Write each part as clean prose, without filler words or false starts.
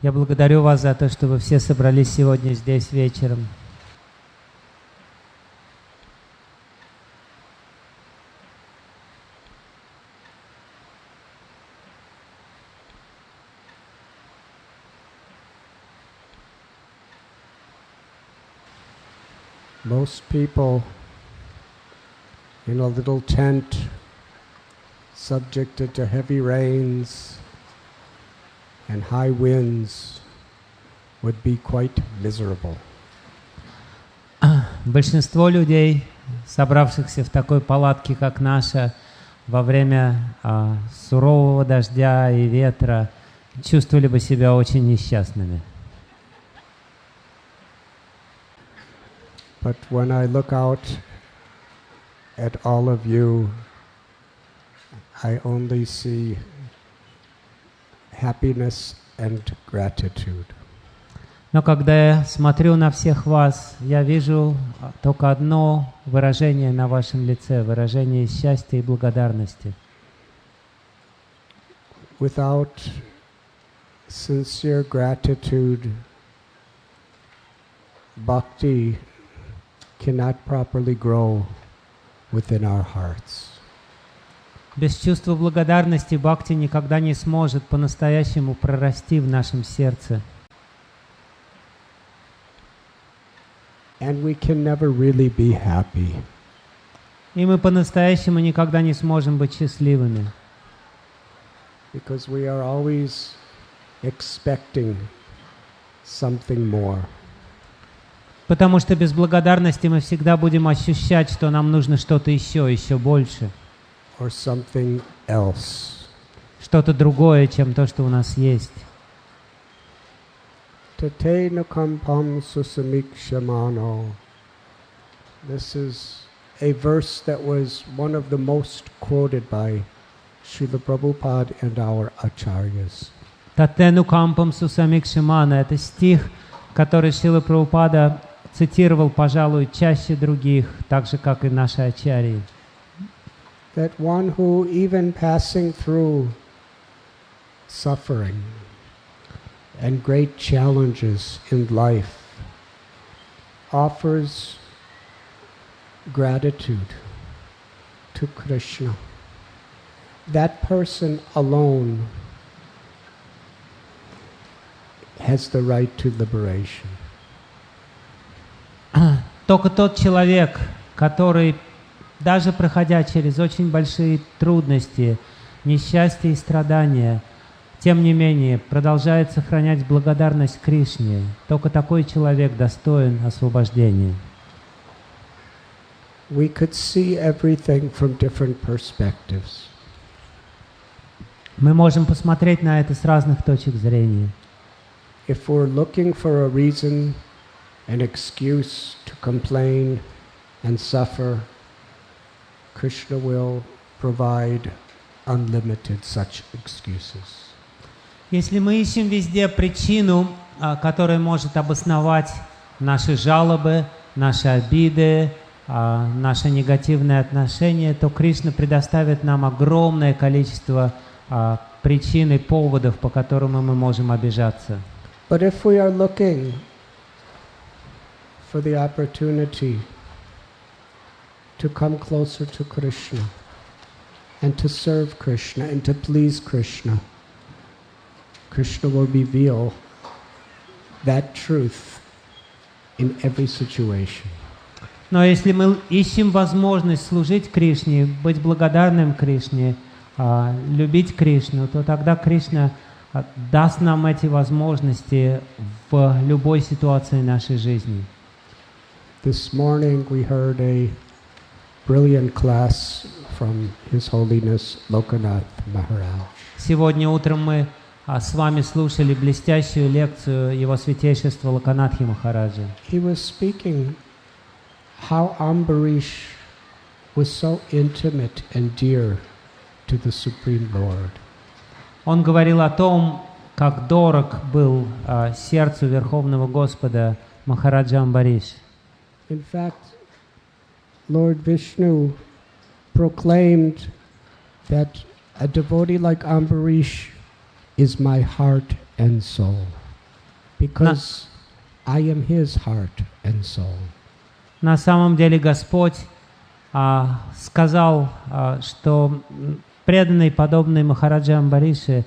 Я благодарю вас за то, что вы все собрались сегодня здесь вечером. Most people in a little tent, subjected to heavy rains and high winds, would be quite miserable. Большинство людей, собравшихся в такой палатке, как наша, во время сурового дождя и ветра, чувствовали бы себя очень несчастными. But when I look out at all of you, I only see happiness and gratitude. Но когда я смотрю на всех вас, я вижу только одно выражение на вашем лице, выражение счастья и благодарности. Without sincere gratitude, bhakti cannot properly grow within our hearts. Без чувства благодарности бхакти никогда не сможет по-настоящему прорасти в нашем сердце. And we can never really be happy. И мы по-настоящему никогда не сможем быть счастливыми. Because we are always expecting something more. Потому что без благодарности мы всегда будем ощущать, что нам нужно что-то еще, еще больше. Or something else. Что-то другое, чем то, что у нас есть. Tatena kampam susamikshamano. This is a verse that was one of the most quoted by Srila Prabhupada and our acharyas. Татену кампам сусамикшимана — это стих, который Шрила Прабхупада цитировал, пожалуй, чаще других, так же, как и наши ачарьи. That one who, even passing through suffering and great challenges in life, offers gratitude to Krishna. That person alone has the right to liberation. Только тот человек, который, даже проходя через очень большие трудности, несчастья и страдания, тем не менее продолжает сохранять благодарность Кришне, только такой человек достоин освобождения. We could see everything from different perspectives. Мы можем посмотреть на это с разных точек зрения. If we're looking for a reason, an excuse to complain and suffer, Krishna will provide unlimited such excuses. Если мы ищем везде причину, которая может обосновать наши жалобы, наши обиды, наше негативное отношение, то Кришна предоставит нам огромное количество причин и поводов, по которым мы можем обижаться. But if we are looking for the opportunity to come closer to Krishna and to serve Krishna and to please Krishna, Krishna will reveal that truth in every situation. Но если мы ищем возможность служить Кришне, быть благодарным Кришне, любить Кришну, то тогда Кришна даст нам эти возможности в любой ситуации нашей жизни. This morning we heard a brilliant class from His Holiness Lokanath Maharaj. Сегодня утром мы с вами слушали блестящую лекцию Его Святейшества Локанатхи Махараджа. He was speaking how Ambarish was so intimate and dear to the Supreme Lord. Он говорил о том, как дорог был сердцу Верховного Господа Махараджа Амбариш. In fact, Lord Vishnu proclaimed that a devotee like Ambarish is my heart and soul, because I am his heart and soul. На самом деле Господь сказал, что преданный, подобный Махараджа Амбарише,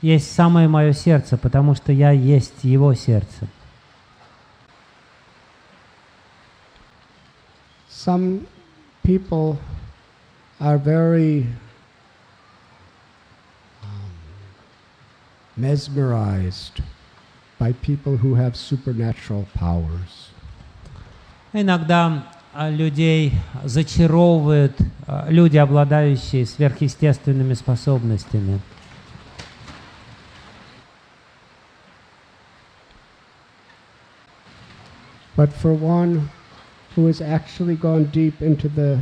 есть самое мое сердце, потому что я есть его сердце. Some people are very mesmerized by people who have supernatural powers. Иногда людей зачаровывают люди, обладающие сверхъестественными способностями. But for one who has actually gone deep into the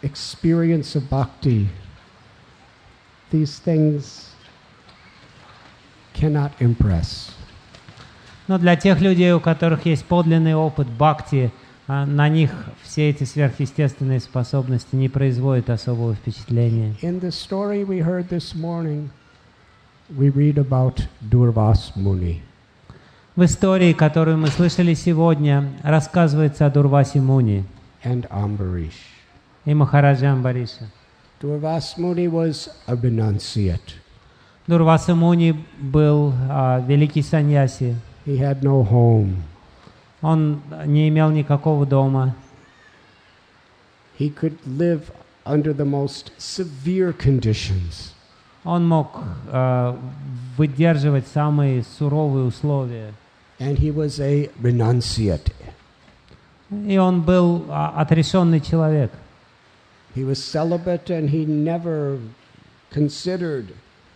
experience of bhakti, these things cannot impress. Но для тех людей, у которых есть подлинный опыт бхакти, на них все эти сверхъестественные способности не производят особого впечатления. In the story we heard this morning, we read about Durvas Muni. В истории, которую мы слышали сегодня, рассказывается о Дурвасе Муни And Ambarish. и Махараджа Амбарише. Durvas Muni was a renunciate. Дурваса Муни был великий саньяси. He had no home. Он не имел никакого дома. He could live under the most severe conditions. Он мог выдерживать самые суровые условия. And he was a renunciate. И он был отрешенный человек. He was celibate and he never considered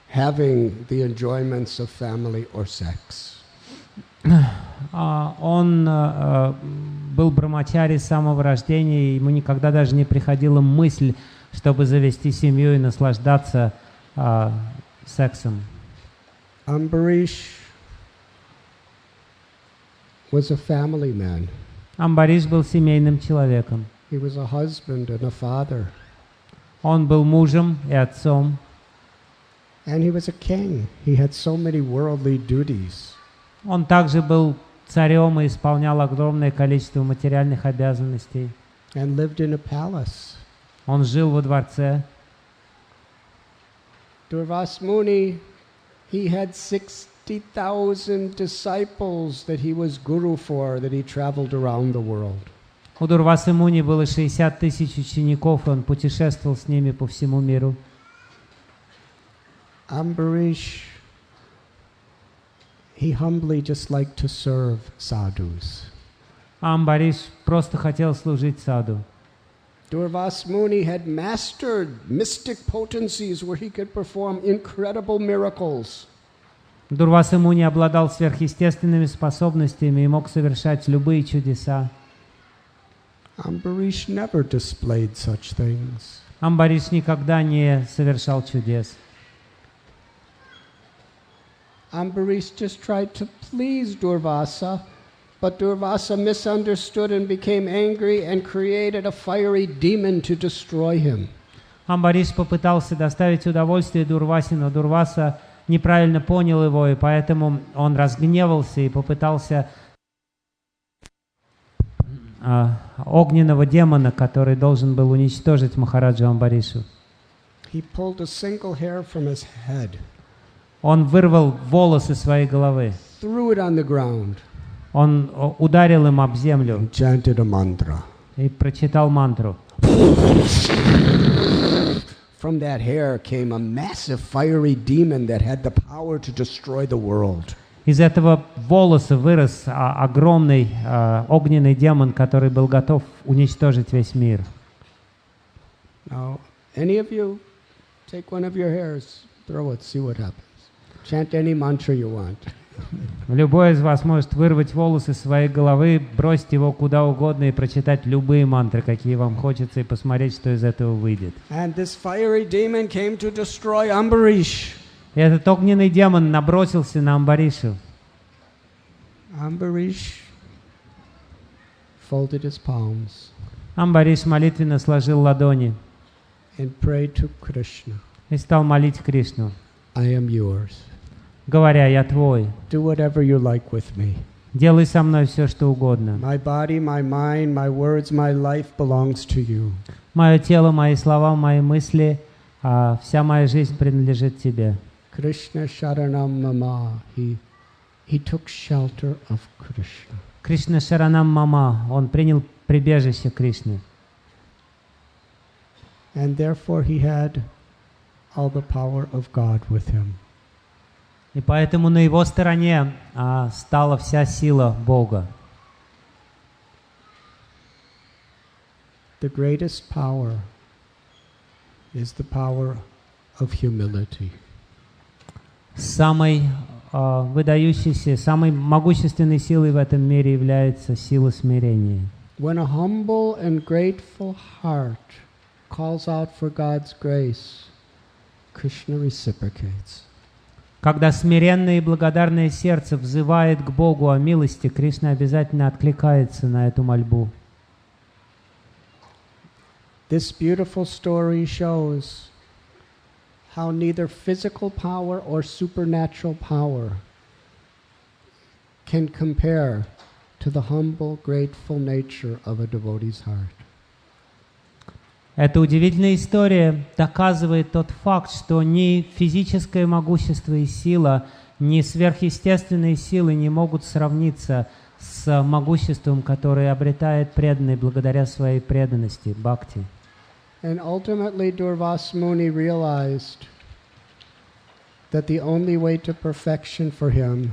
having the enjoyments of family or sex. Он был брамачари с самого рождения, и ему никогда даже не приходила мысль, чтобы завести семью и наслаждаться сексом. Ambarish was a family man. Амбариш был семейным человеком. He was a husband and a father. Он был мужем и отцом. And he was a king. He had so many worldly duties. Он также был царем и исполнял огромное количество материальных обязанностей. And lived in a palace. Он жил во дворце. Durvas Muni, he had 60,000 disciples that he was guru for, that he traveled around the world. У Дурвасы Муни было 60 тысяч учеников, и он путешествовал с ними по всему миру. Ambarish, he humbly just liked to serve sadhus. Амбариш просто хотел служить саду. Durvas Muni had mastered mystic potencies where he could perform incredible miracles. Дурваса Муни обладал сверхъестественными способностями и мог совершать любые чудеса. Ambarish never displayed such things. Амбариш никогда не совершал чудес. Ambarish just tried to please Durvasa, but Durvasa misunderstood and became angry and created a fiery demon to destroy him. Амбариш попытался доставить удовольствие Дурвасе, но Дурваса неправильно понял его, и поэтому он разгневался и попытался огненного демона, который должен был уничтожить Махараджу Амбаришу. He pulled a single hair from his head, Он вырвал волосы своей головы. threw it on the ground, Он ударил им об землю and chanted a mantra. и прочитал мантру. From that hair came a massive fiery demon that had the power to destroy the world. Из этого волоса вырос огромный огненный демон, который был готов уничтожить весь мир. Now, any of you take one of your hairs, throw it, see what happens. Chant any mantra you want. Любой из вас может вырвать волосы своей головы, бросить его куда угодно и прочитать любые мантры, какие вам хочется, и посмотреть, что из этого выйдет. And this fiery demon came to destroy Ambarish. И этот огненный демон набросился на Амбаришу. Ambarish folded his palms Амбариш молитвенно сложил ладони and prayed to Krishna. и стал молить Кришну, I am yours. говоря: «Я твой, Do whatever you like with me. делай со мной все, что угодно. My body, my mind, my words, my life belongs to you. Мое тело, мои слова, мои мысли, вся моя жизнь принадлежит тебе». Krishna Sharanam Mama. He took shelter of Krishna. Кришна Шаранам Мама, он принял прибежище Кришны. And therefore he had all the power of God with him. И поэтому на его стороне стала вся сила Бога. The greatest power is the power of humility. Самой выдающейся, самой могущественной силой в этом мире является сила смирения. When a humble and grateful heart calls out for God's grace, Krishna reciprocates. Когда смиренное и благодарное сердце взывает к Богу о милости, Кришна обязательно откликается на эту мольбу. This beautiful story shows how neither physical power or supernatural power can compare to the humble, grateful nature of a devotee's heart. Эта удивительная история доказывает тот факт, что ни физическое могущество и сила, ни сверхъестественные силы не могут сравниться с могуществом, которое обретает преданный благодаря своей преданности, бхакти. And ultimately Durvasa Muni realized that the only way to perfection for him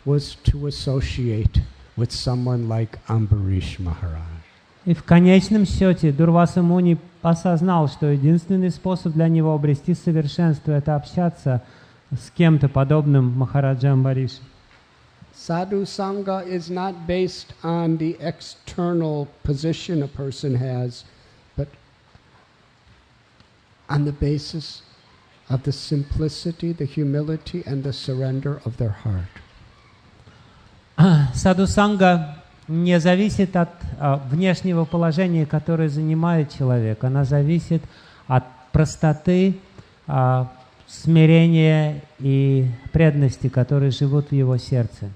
was to associate with someone like Ambarish Maharaj. И в конечном счете Дурваса Муни осознал, что единственный способ для него обрести совершенство — это общаться с кем-то подобным Махараджа Амбариши. Sadhu-sanga is not based on the external position a person has, but on the basis of the simplicity, the humility, and the surrender of their heart. Садху-санга не зависит от внешнего положения, которое занимает человек. Она зависит от простоты, смирения и преданности, которые живут в его сердце.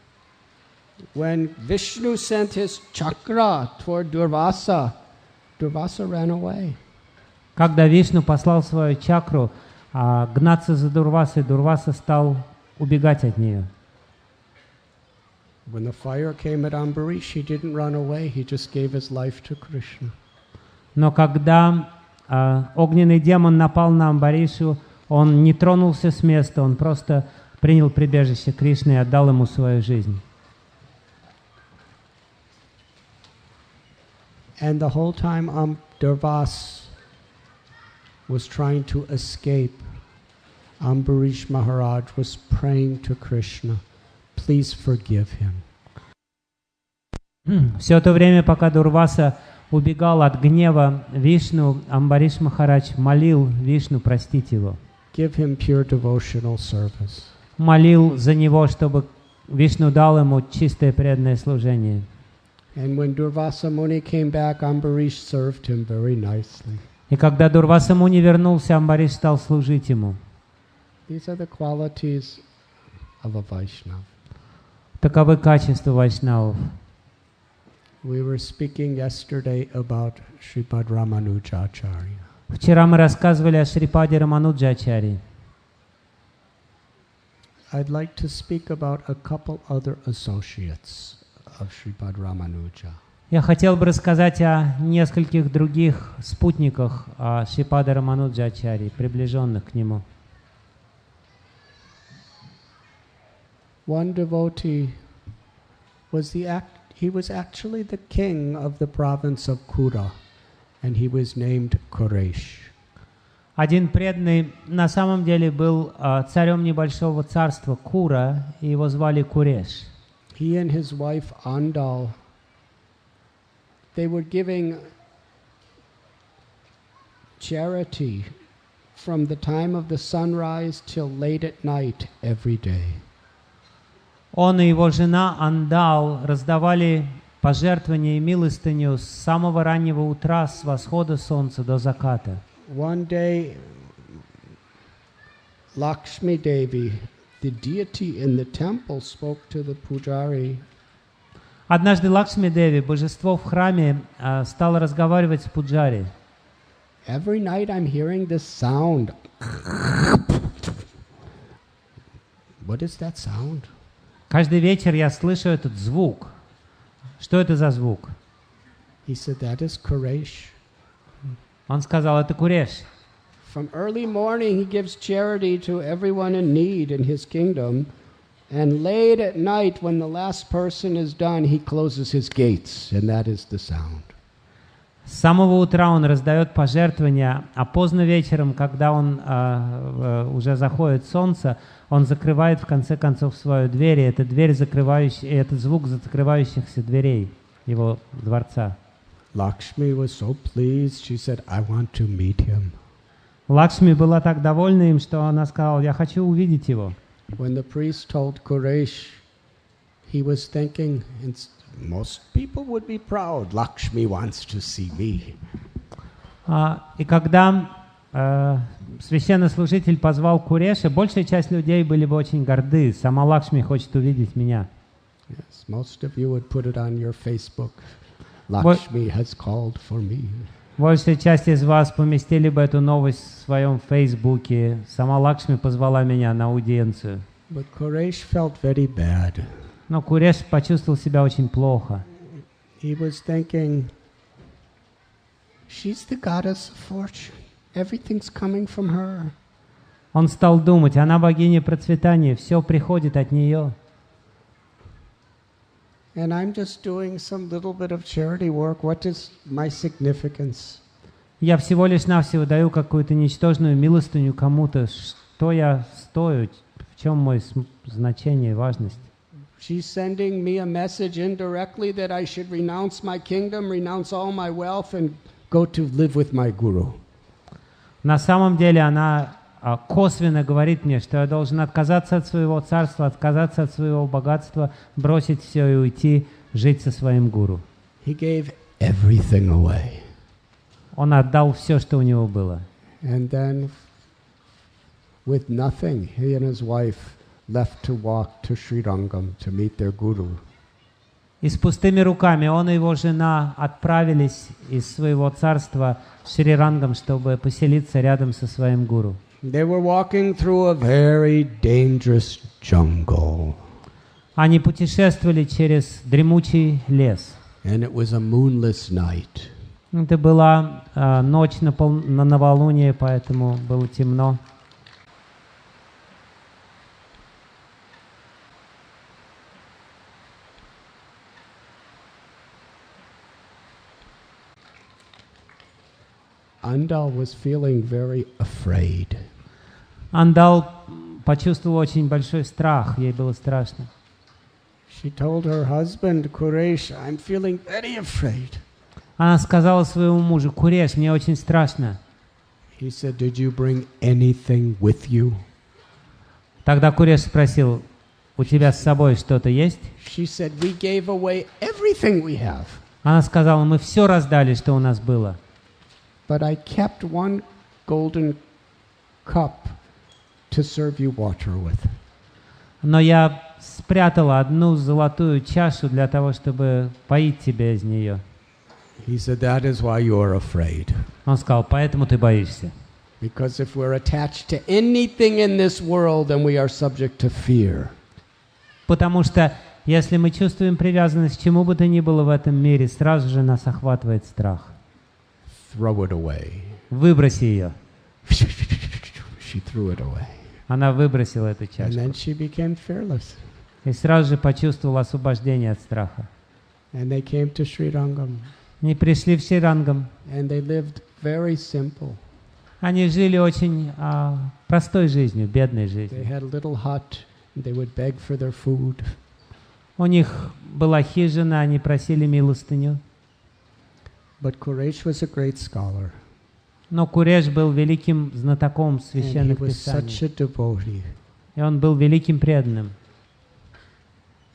When Vishnu sent his chakra toward Durvasa, Durvasa ran away. Когда Вишну послал свою чакру гнаться за Дурвасой, Дурваса стал убегать от нее. When the fire came at Ambarish, he didn't run away, he just gave his life to Krishna. Но когда огненный демон напал на Амбаришу, он не тронулся с места, он просто принял прибежище Кришны и отдал ему свою жизнь. And the whole time Durvasa was trying to escape, Ambarish Maharaj was praying to Krishna, please forgive him. Все то время, пока Дурваса убегал от гнева Вишну, Амбариш Махарадж молил Вишну простить его. Give him pure devotional service. Молил за него, чтобы Вишну дал ему чистое преданное служение. And when Durvasa Muni came back, Ambarish served him very nicely. И когда Дурваса Муни вернулся, Амбариш стал служить ему. These are the qualities of a Vaishnava. Таковы качества вайшнавов. We were speaking yesterday about Sripad Ramanujacharya. Вчера мы рассказывали о Шрипаде Рамануджачари. I'd like to speak about a couple other associates of Sripad Ramanuja. Я хотел бы рассказать о нескольких других спутниках Шрипада Рамануджачари, приближенных к нему. One devotee was he was actually the king of the province of Kura, and he was named Kuresh. Один преданный на самом деле был царем небольшого царства Кура, и его звали Куреш. He and his wife Andal, they were giving charity from the time of the sunrise till late at night every day. Он и его жена Андал раздавали пожертвования и милостыню с самого раннего утра, с восхода солнца до заката. One day, Lakshmi Devi, the deity in the temple, spoke to the pujari. Однажды Лакшми Деви, божество в храме, стало разговаривать с пуджари. Every night I'm hearing this sound. What is that sound? Каждый вечер я слышу этот звук. Что это за звук? He said, that is Kuresh. Он сказал, это Куреш. From early morning he gives charity to everyone in need in his kingdom, and late at night when the last person is done, he closes his gates, and that is the sound. С самого утра он раздает пожертвования, а поздно вечером, когда он уже заходит солнце, он закрывает в конце концов свою дверь, и это дверь закрывающая, и это звук закрывающихся дверей его дворца. Lakshmi was so pleased. She said, I want to meet him. Лакшми была так довольна им, что она сказала, я хочу увидеть его. When the priest told Kuresh, he was thinking, most people would be proud. Lakshmi wants to see me. И когда священнослужитель позвал Куреша, большая часть людей были бы очень горды. Сама Лакшми хочет увидеть меня. Yes, most of you would put it on your Facebook. Lakshmi has called for me. Большая часть из вас поместили бы эту новость в своем Фейсбуке. Сама Лакшми позвала меня на аудиенцию. But Kuresh felt very bad. Но Куреш почувствовал себя очень плохо. He was thinking, she's the goddess of fortune. Everything's coming from her. Он стал думать, она богиня процветания, все приходит от нее. And I'm just doing some little bit of charity work. What is my significance? Я всего лишь навсего даю какую-то ничтожную милостыню кому-то. Что я стою? В чем мое значение и важность? She's sending me a message indirectly that I should renounce my kingdom, renounce all my wealth, and go to live with my guru. На самом деле она косвенно говорит мне, что я должен отказаться от своего царства, отказаться от своего богатства, бросить все и уйти жить со своим гуру. He gave everything away. Он отдал все, что у него было. And then, with nothing, he and his wife left to walk to Sri Rangam to meet their guru. И с пустыми руками он и его жена отправились из своего царства в Шри-Рангам, чтобы поселиться рядом со своим гуру. They were walking through a very dangerous jungle. Они путешествовали через дремучий лес. And it was a moonless night. Это была ночь на новолуние, поэтому было темно. Andal was feeling very afraid. Андал почувствовала очень большой страх, ей было страшно. She told her husband, Kuresh, I'm feeling very afraid. Она сказала своему мужу: Куреш, мне очень страшно. He said, did you bring anything with you? Тогда Куреш спросил: у тебя с собой что-то есть? She said, we gave away everything we have. Она сказала: мы все раздали, что у нас было. But I kept one golden cup to serve you water with. Но я спрятала одну золотую чашу для того, чтобы поить тебя из нее. He said, that is why you are afraid. Он сказал: поэтому ты боишься. Because if we're attached to anything in this world, then we are subject to fear. Потому что если мы чувствуем привязанность к чему бы то ни было в этом мире, сразу же нас охватывает страх. Throw it away. Выброси ее. She threw it away. Она выбросила эту And чашку. then she became fearless. И сразу же почувствовала освобождение от страха. And they came to Sri Rangam. Они пришли в Шри-Рангам. And they lived very simple. Они жили очень простой жизнью, бедной They жизнью. had a little hut, and they would beg for their food. У них была хижина, они просили милостыню. But Kuresh was a great scholar. Но Куреш был великим знатоком And he священных was such a писаний. devotee. И он был великим преданным.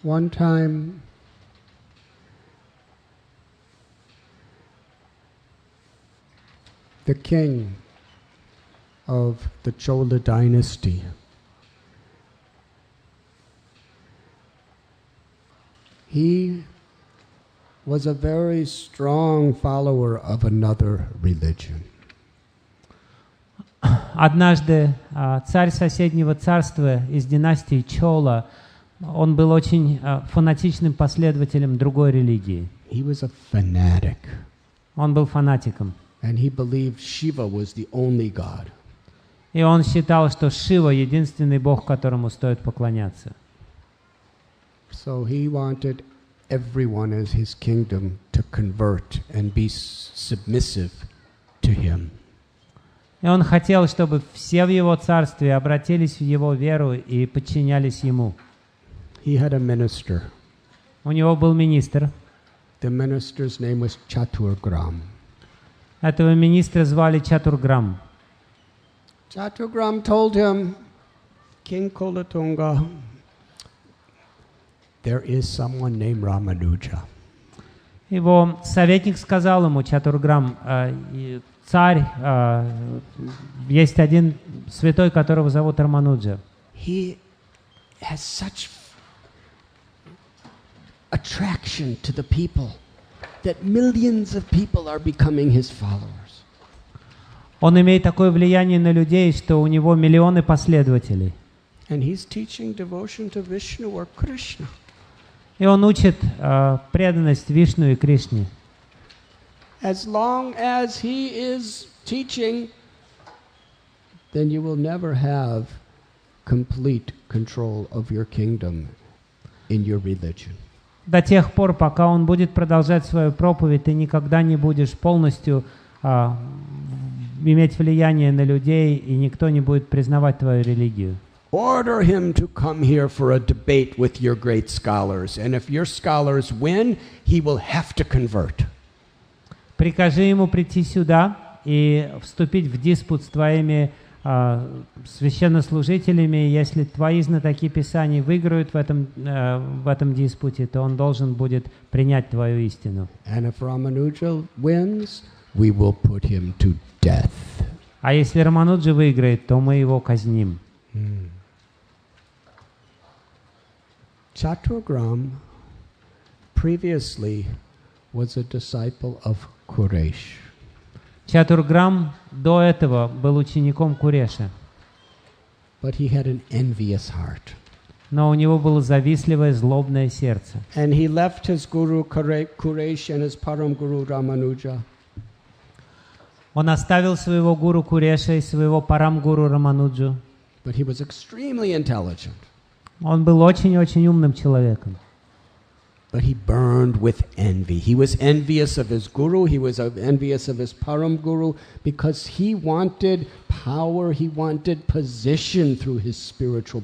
One time, the king of the Chola dynasty he was a very strong follower of another religion. Однажды царь соседнего царства из династии Чола, он был очень фанатичным последователем другой религии. He was a fanatic, Он был фанатиком. and he believed Shiva was the only god. И он считал, что Шива — единственный бог, которому стоит поклоняться. So he wanted everyone in his kingdom to convert and be submissive to him. И он хотел, чтобы все в его царстве обратились в его веру и подчинялись ему. He had a minister. У него был министр. The minister's name was Chaturgram. Этого министра звали Чатурграм. Chaturgram told him, King Kolatunga, there is someone named Ramanuja. Его советник сказал ему: Чатурграм, царь, есть один святой, которого зовут Рамануджа. He has such attraction to the people that millions of people are becoming his followers. Он имеет такое влияние на людей, что у него миллионы последователей. And he's teaching devotion to Vishnu or Krishna. И он учит преданность Вишну и Кришне. As long as he is teaching, then you will never have complete control of your kingdom in your religion. До тех пор, пока он будет продолжать свою проповедь, ты никогда не будешь полностью иметь влияние на людей, и никто не будет признавать твою религию. Order him to come here for a debate with your great scholars, and if your scholars win, he will have to convert. Прикажи ему прийти сюда и вступить в диспут с твоими священнослужителями. Если твои знатоки Писаний выиграют в этом диспуте, то он должен будет принять твою истину. And if Ramanuja wins, we will put him to death. А если Рамануджа выиграет, то мы его казним. Chattogram previously was a disciple of Quraysh. Чатурграм до этого был учеником Куреша, But he had an envious heart. но у него было завистливое, злобное сердце. And he left his guru Quraysh and his param guru Ramanuja. Он оставил своего гуру Куреша и своего парам-гуру Рамануджу. But he was extremely intelligent. Он был очень-очень умным человеком. But he burned with envy. He was envious of his guru. He was envious of his param guru because he wanted power. He wanted position through his spiritual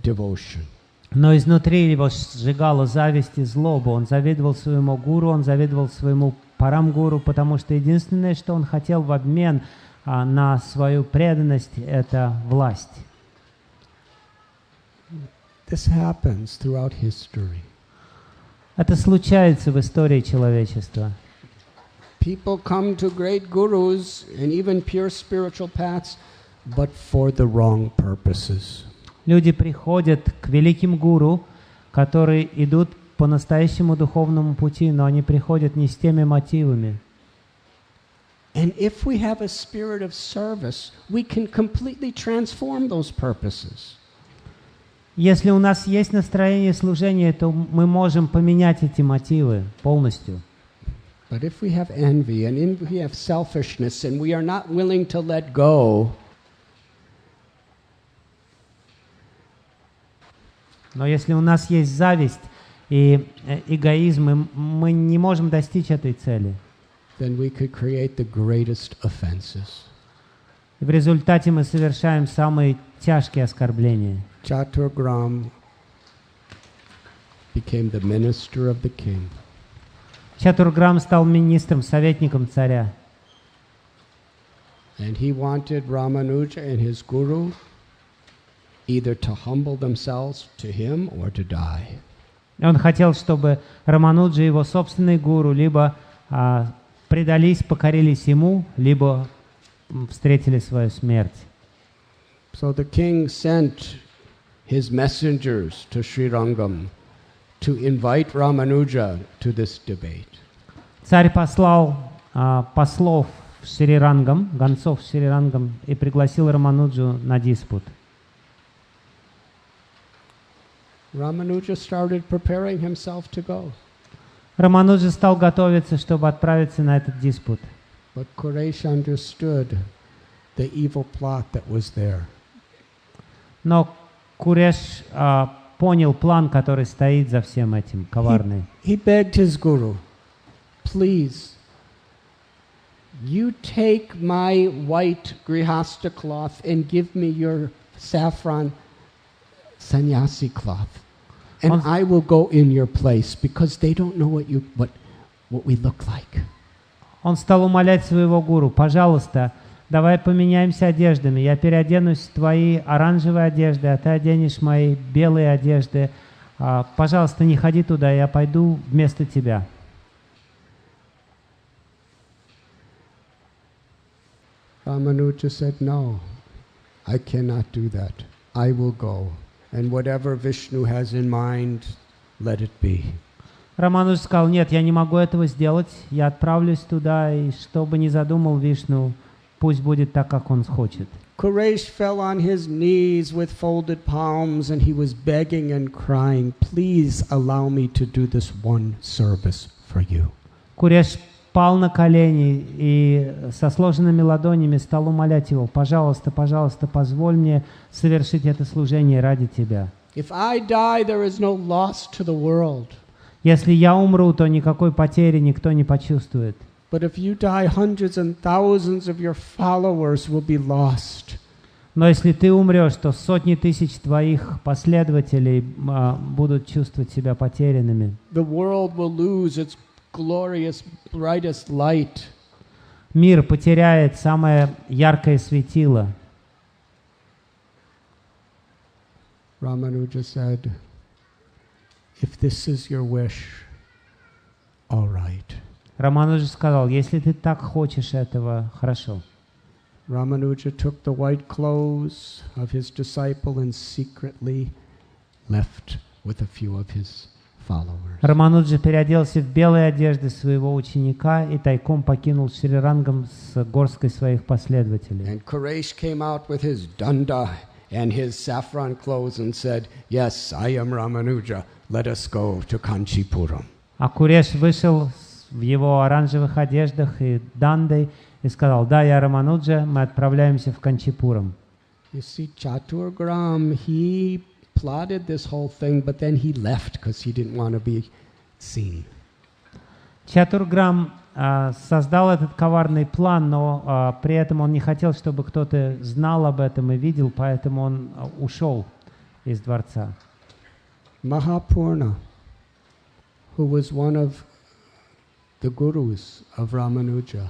devotion. Но изнутри его сжигала зависть и злоба. Он завидовал своему гуру, он завидовал своему парам-гуру, потому что единственное, что он хотел в обмен на свою преданность, это власть. This happens throughout history. Это случается в истории человечества. People come to great gurus and even pure spiritual paths, but for the wrong purposes. Люди приходят к великим гуру, которые идут по настоящему духовному пути, но они приходят не с теми мотивами. And if we have a spirit of service, we can completely transform those purposes. Если у нас есть настроение служения, то мы можем поменять эти мотивы полностью. But if we have envy and if we have selfishness and we are not willing to let go, но если у нас есть зависть и эгоизм, и мы не можем достичь этой цели, then we could create the greatest offenses. в результате мы совершаем самые тяжкие оскорбления. Chattogram became the minister of the king. Чатурграм стал министром, советником царя. And he wanted Ramanuja and his guru either to humble themselves to him or to die. Он хотел, чтобы Рамануджа и его собственный гуру либо предались, покорились ему, либо встретили свою смерть. So the king sent his messengers to Srirangam to invite Ramanuja to this debate. Царь послал послов в Шри-Рангам, гонцов в Шри-Рангам, и пригласил Рамануджу на диспут. Ramanuja started preparing himself to go. Рамануджа стал готовиться, чтобы отправиться на этот диспут. But Quraysh understood the evil plot that was there. Но Куреш понял план, который стоит за всем этим, коварный. He begged his guru, please, you take my white grihasta cloth and give me your saffron sannyasi cloth, and I will go in your place because they don't know what we look like. Он стал умолять своего гуру: пожалуйста, давай поменяемся одеждами. Я переоденусь в твои оранжевые одежды, а ты оденешь мои белые одежды. Пожалуйста, не ходи туда, я пойду вместо тебя. Ramanuja said, no, I cannot do that. I will go. And whatever Vishnu has in mind, let it be. Рамануджа сказал: нет, я не могу этого сделать. Я отправлюсь туда, и что бы ни задумал Вишну, пусть будет так, как он хочет. Quraysh fell on his knees with folded palms and he was begging and crying, please allow me to do this one service for you. Куреш пал на колени и со сложенными ладонями стал умолять его: пожалуйста, пожалуйста, позволь мне совершить это служение ради тебя. If I die, there is no loss to the world. Если я умру, то никакой потери никто не почувствует. But if you die, hundreds and thousands of your followers will be lost. Но если ты умрешь, то сотни тысяч твоих последователей будут чувствовать себя потерянными. The world will lose its glorious, brightest light. Мир потеряет самое яркое светило. Ramanuja said, if this is your wish, all right. Рамануджа сказал: если ты так хочешь этого, хорошо. Ramanuja took the white clothes of his disciple and secretly left with a few of his followers. Рамануджа переоделся в белые одежды своего ученика и тайком покинул Шри-Рангам с горсткой своих последователей. And Quraysh came out with his danda and his saffron clothes and said, yes, I am Ramanuja, let us go to Kanchipuram. А Куреш вышел в его оранжевых одеждах и дандой и сказал: да, я Рамануджа, мы отправляемся в Канчипурам. You see, Chaturgram, he plotted this whole thing, but then he left because he didn't want to be seen. Чатурграм создал этот коварный план, но при этом он не хотел, чтобы кто-то знал об этом и видел, поэтому он ушел из дворца. Mahapurna, who was one of the gurus of Ramanuja,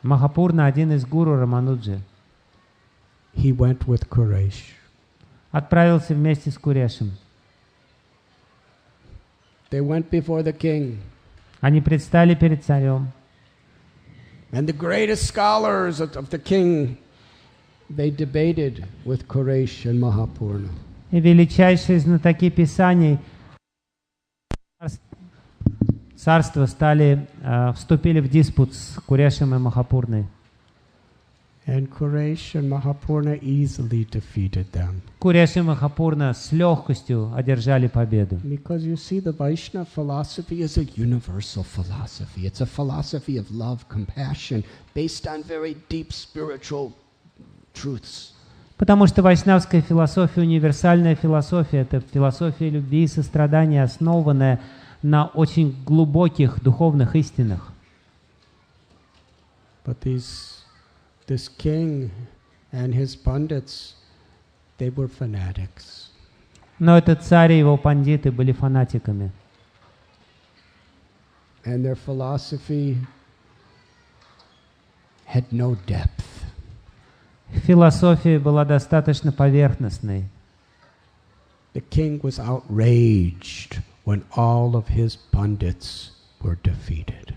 Махапурна, один из гуру Рамануджи, he went with Quraysh. отправился вместе с Курешем. They went before the king. Они предстали перед царем. And the greatest scholars of the king, they debated with Quraysh and Mahapurna. И величайшие знатоки писаний царства вступили в диспут с Курешем и Махапурной. And Quraysh and Mahapurna easily defeated them. Куреш и Махапурна с легкостью одержали победу. Because you see, the Vaishnava philosophy is a universal philosophy. It's a philosophy of love, compassion, based on very deep spiritual truths. Потому что вайшнавская философия, универсальная философия, это философия любви и сострадания, основанная на очень глубоких духовных истинах. But this king and his pundits, they were fanatics. Но этот царь и его пандиты были фанатиками. And their philosophy had no depth. Философия была достаточно поверхностной. The king was outraged when all of his pundits were defeated.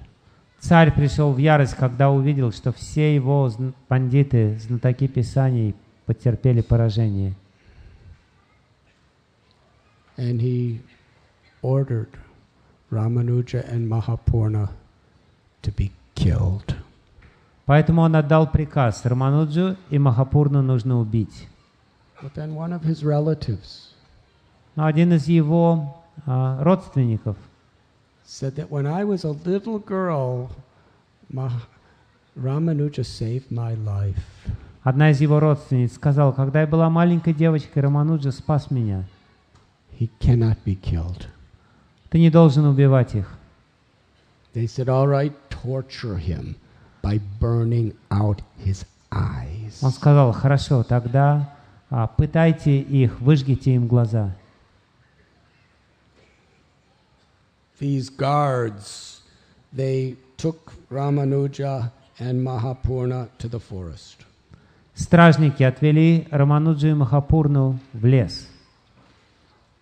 Царь пришел в ярость, когда увидел, что все его пандиты, знатоки писаний, потерпели поражение. And he ordered Ramanuja and Mahapurna to be killed. Поэтому он отдал приказ: Рамануджу и Махапурну нужно убить. But then one of his relatives Но один из его родственников said that when I was a little girl, Ramanuja saved my life. Одна из его родственниц сказала: когда я была маленькой девочкой, Рамануджа спас меня. He cannot be killed. Ты не должен убивать их. They said, all right, torture him by burning out his eyes. Он сказал: хорошо, тогда пытайте их, выжгите им глаза. These guards, they took Ramanuja and Mahapurna to the forest. Стражники отвели Рамануджу и Махапурну в лес.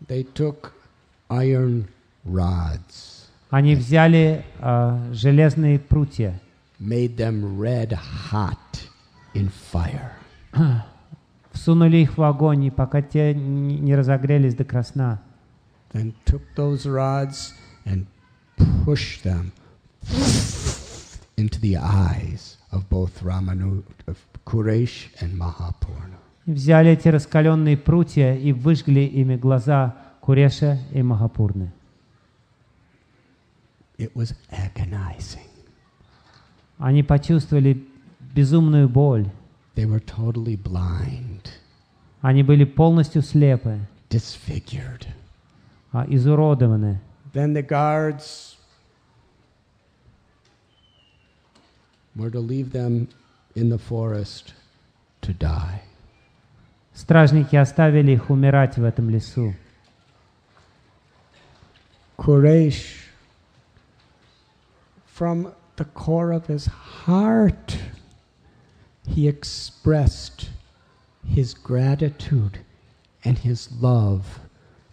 They took iron rods. Они взяли железные прутья, Made them red hot in fire. всунули их в огонь, и пока те не разогрелись до красна. Then took those rods and pushed them into the eyes of both of Kuresh and Mahapurna. Взяли эти раскаленные прутья и выжгли ими глаза Куреша и Махапурны. It was agonizing. Они почувствовали безумную боль. They were totally blind. Они были полностью слепы, Disfigured. Изуродованы. Then the guards were to leave them in the forest to die. Стражники оставили их умирать в этом лесу. Kuresh, from the core of his heart, he expressed his gratitude and his love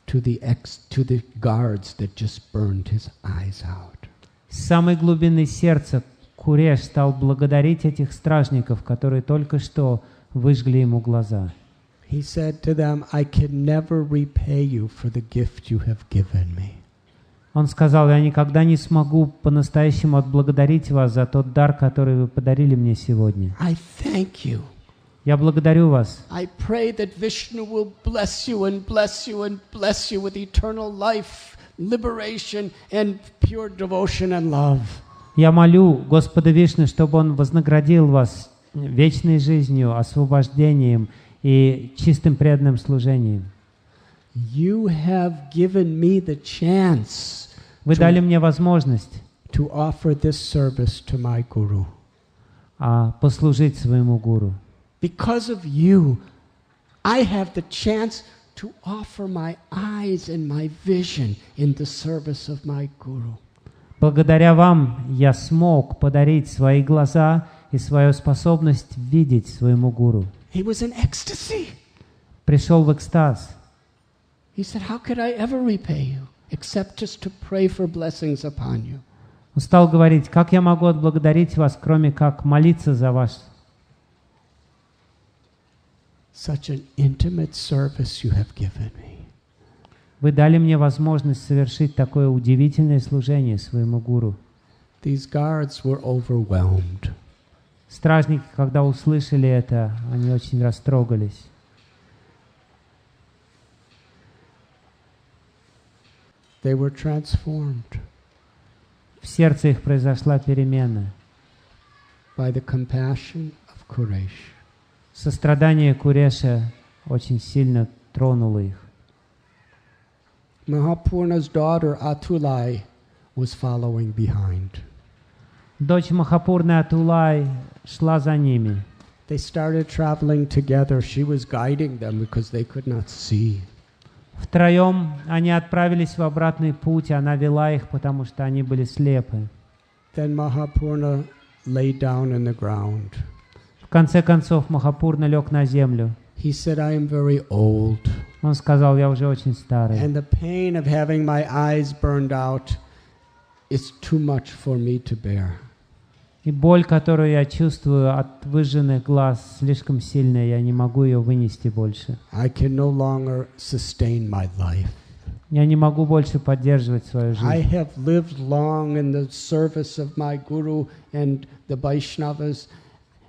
to the guards that just burned his eyes out. С самой глубины сердца Куреш стал благодарить этих стражников, которые только что выжгли ему глаза. He said to them, I can never repay you for the gift you have given me. Он сказал: я никогда не смогу по-настоящему отблагодарить вас за тот дар, который вы подарили мне сегодня. I thank you. Я благодарю вас. I pray that Vishnu will bless you and bless you and bless you with eternal life, liberation and pure devotion and love. Я молю Господа Вишну, чтобы Он вознаградил вас вечной жизнью, освобождением и чистым преданным служением. You have given me the chance Вы дали мне возможность to offer this service to my guru. Послужить своему гуру. Because of you, I have the chance to offer my eyes and my vision in the service of my guru. Благодаря вам я смог подарить свои глаза и свою способность видеть своему гуру. He was in ecstasy. Пришел в экстаз. He said, how could I ever repay you except just to pray for blessings upon you? Он стал говорить: как я могу отблагодарить вас, кроме как молиться за вас? Such an intimate service you have given me. Вы дали мне возможность совершить такое удивительное служение своему гуру. These guards were overwhelmed. Стражники, когда услышали это, они очень растрогались. They were transformed В сердце их произошла перемена. by the compassion of Kuresh. Сострадание Куреша очень сильно тронуло их. Mahapurna's daughter Atulai was following behind. Дочь Махапурны Атулай шла за ними. They started traveling together. She was guiding them because they could not see. Втроем они отправились в обратный путь, она вела их, потому что они были слепы. Then Mahapurna lay down in the ground. В конце концов Махапурна лег на землю. He said, I am very old. Он сказал: я уже очень старый. And the pain of having my eyes burned out is too much for me to bear. И боль, которую я чувствую от выжженных глаз, слишком сильная, я не могу ее вынести больше. I can no longer sustain my life. Я не могу больше поддерживать свою жизнь. I have lived long in the service of my guru and the Vaishnavas,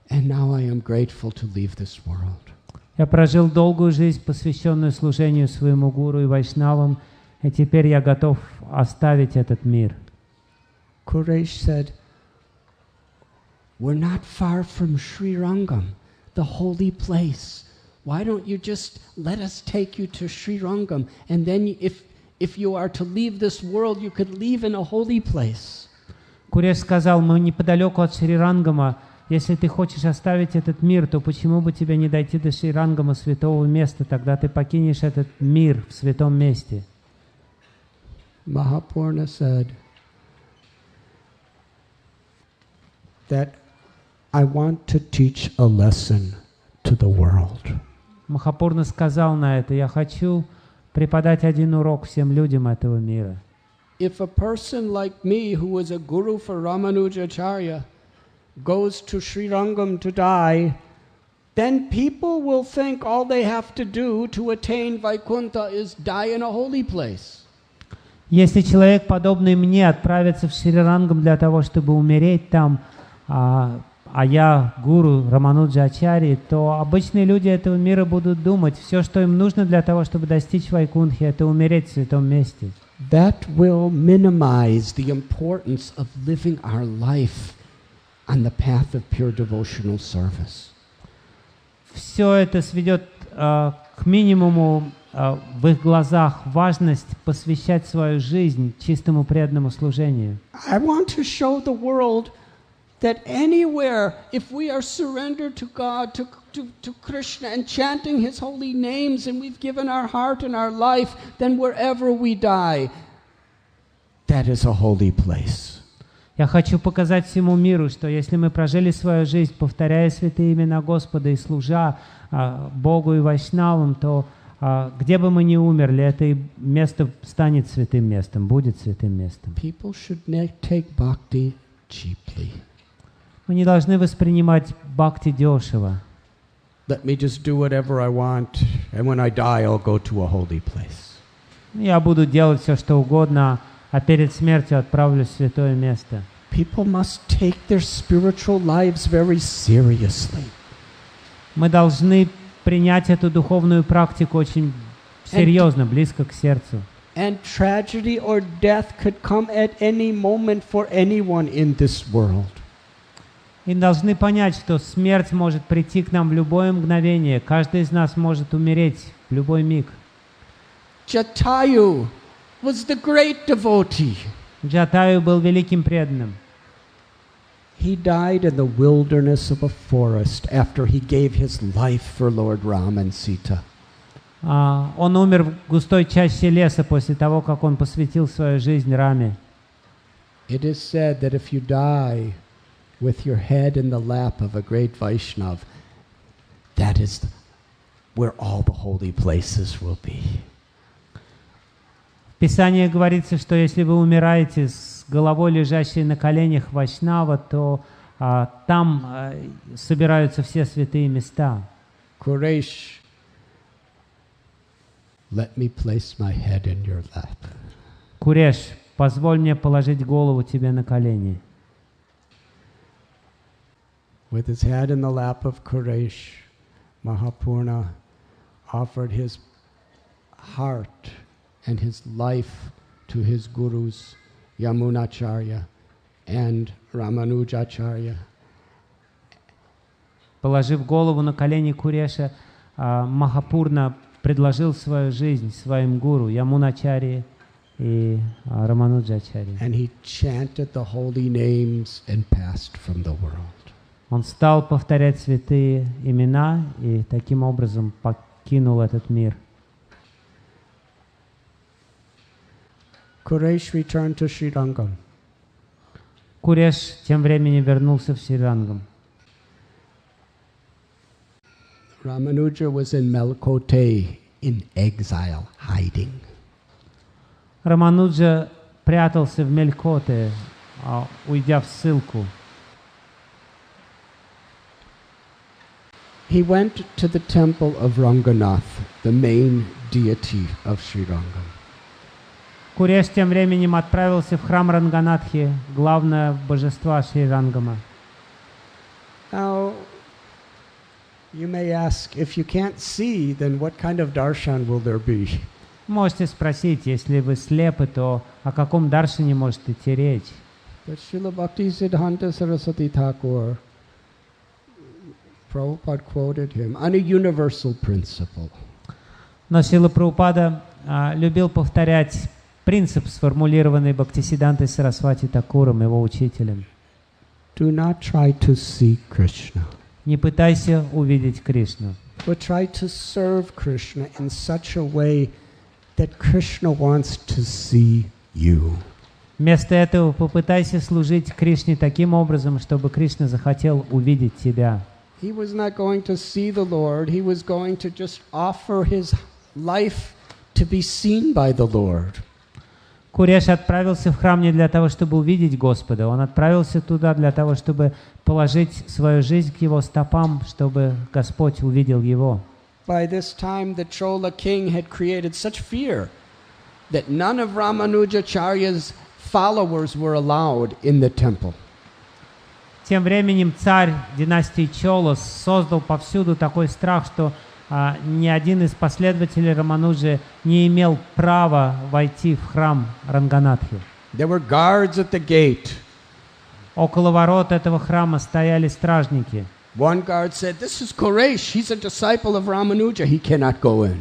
and now I am grateful to leave this world. Я прожил долгую жизнь, посвященную служению своему гуру и вайшнавам, и теперь я готов оставить этот мир. Kuresh said, we're not far from Sri Rangam, the holy place. Why don't you just let us take you to Sri Rangam, and then if you are to leave this world, you could leave in a holy place. Куреш сказал: мы неподалеку от Шри-Рангама. Если ты хочешь оставить этот мир, то почему бы тебе не дойти до Шри-Рангама, святого места? Тогда ты покинешь этот мир в святом месте. Mahapurna said that I want to teach a lesson to the world. Махапурна сказал на это: я хочу преподать один урок всем людям этого мира. If a person like me, who was a guru for Ramanujacharya, goes to Sri Rangam to die, then people will think all they have to do to attain Vaikuntha is die in a holy place. Если человек, подобный мне, отправится в Шри-Рангам для того, чтобы умереть там, а я гуру Рамануджа-ачарьи, то обычные люди этого мира будут думать, все, что им нужно для того, чтобы достичь Вайкунхи, это умереть в святом месте. That will minimize the importance of living our life on the path of pure devotional service. Все это сведет к минимуму в их глазах важность посвящать свою жизнь чистому преданному служению. I want to show the world that anywhere, if we are surrendered to God, to Krishna and chanting His holy names, and we've given our heart and our life, then wherever we die, that is a holy place. Я хочу показать всему миру, что если мы прожили свою жизнь, повторяя святые имена Господа и служа Богу и Вайшнавам, то где бы мы ни умерли, это место станет святым местом, будет святым местом. People should not take bhakti cheaply. Мы не должны воспринимать бхакти дешево. Let me just do whatever I want, and when I die, I'll go to a holy place. Я буду делать все, что угодно, а перед смертью отправлюсь в святое место. People must take their spiritual lives very seriously. Мы должны принять эту духовную практику очень серьезно, близко к сердцу. And tragedy or death could come at any moment for anyone in this world. И должны понять, что смерть может прийти к нам в любое мгновение. Каждый из нас может умереть в любой миг. Jatayu was the great devotee. Джатаю был великим преданным. He died in the wilderness of a forest after he gave his life for Lord Ram and Sita. Он умер в густой чаще леса после того, как он посвятил свою жизнь Раме. It is said that if you die with your head in the lap of a great Vaishnava, that is where all the holy places will be. В Писании говорится, что если вы умираете с головой, лежащей на коленях Вайшнава, то там собираются все святые места. Quraysh, let me place my head in your lap. Куреш, позволь мне положить голову тебе на колени. With his head in the lap of Quraysh, Mahapurna offered his heart and his life to his gurus, Yamunacharya and Ramanujacharya. Положив голову на колени Куреша, Махапурна предложил свою жизнь своим гуру Ямуначарье и Рамануджачарье. And he chanted the holy names and passed from the world. Он стал повторять святые имена и таким образом покинул этот мир. Quraysh returned to Srirangam. Куреш тем временем вернулся в Шрирангам. Ramanuja was in Melkote in exile, hiding. Рамануджа прятался в Мелькоте, уйдя в ссылку. He went to the temple of Radhanath, the main deity of Srirangam. Куреш тем временем отправился в храм Радханатхи, главное божество Шрирангама. Now, you may ask, if you can't see, then what kind of darshan will there be? Можете спросить, если вы слепы, то о каком даршане может идти речь? But Srila Bhaktisiddhanta Saraswati Thakur, Prabhupada quoted him on a universal principle. Но Шрила Прабхупада любил повторять принцип, сформулированный Бхактисиддхантой Сарасвати Такуром, его учителем. Do not try to see Krishna. Не пытайся увидеть Кришну, But try to serve Krishna in such a way that Krishna wants to see you. вместо этого попытайся служить Кришне таким образом, чтобы Кришна захотел увидеть тебя. He was not going to see the Lord, he was going to just offer his life to be seen by the Lord. Куреш отправился в храм не для того, чтобы увидеть Господа, он отправился туда для того, чтобы положить свою жизнь к его стопам, чтобы Господь увидел его. By this time the Chola king had created such fear that none of Ramanujacharya's followers were allowed in the temple. Тем временем царь династии Чола создал повсюду такой страх, что ни один из последователей Рамануджи не имел права войти в храм Ранганатхи. There were guards at the gate. Около ворот этого храма стояли стражники. One guard said, "This is Quraysh. He's a disciple of Ramanuja. He cannot go in."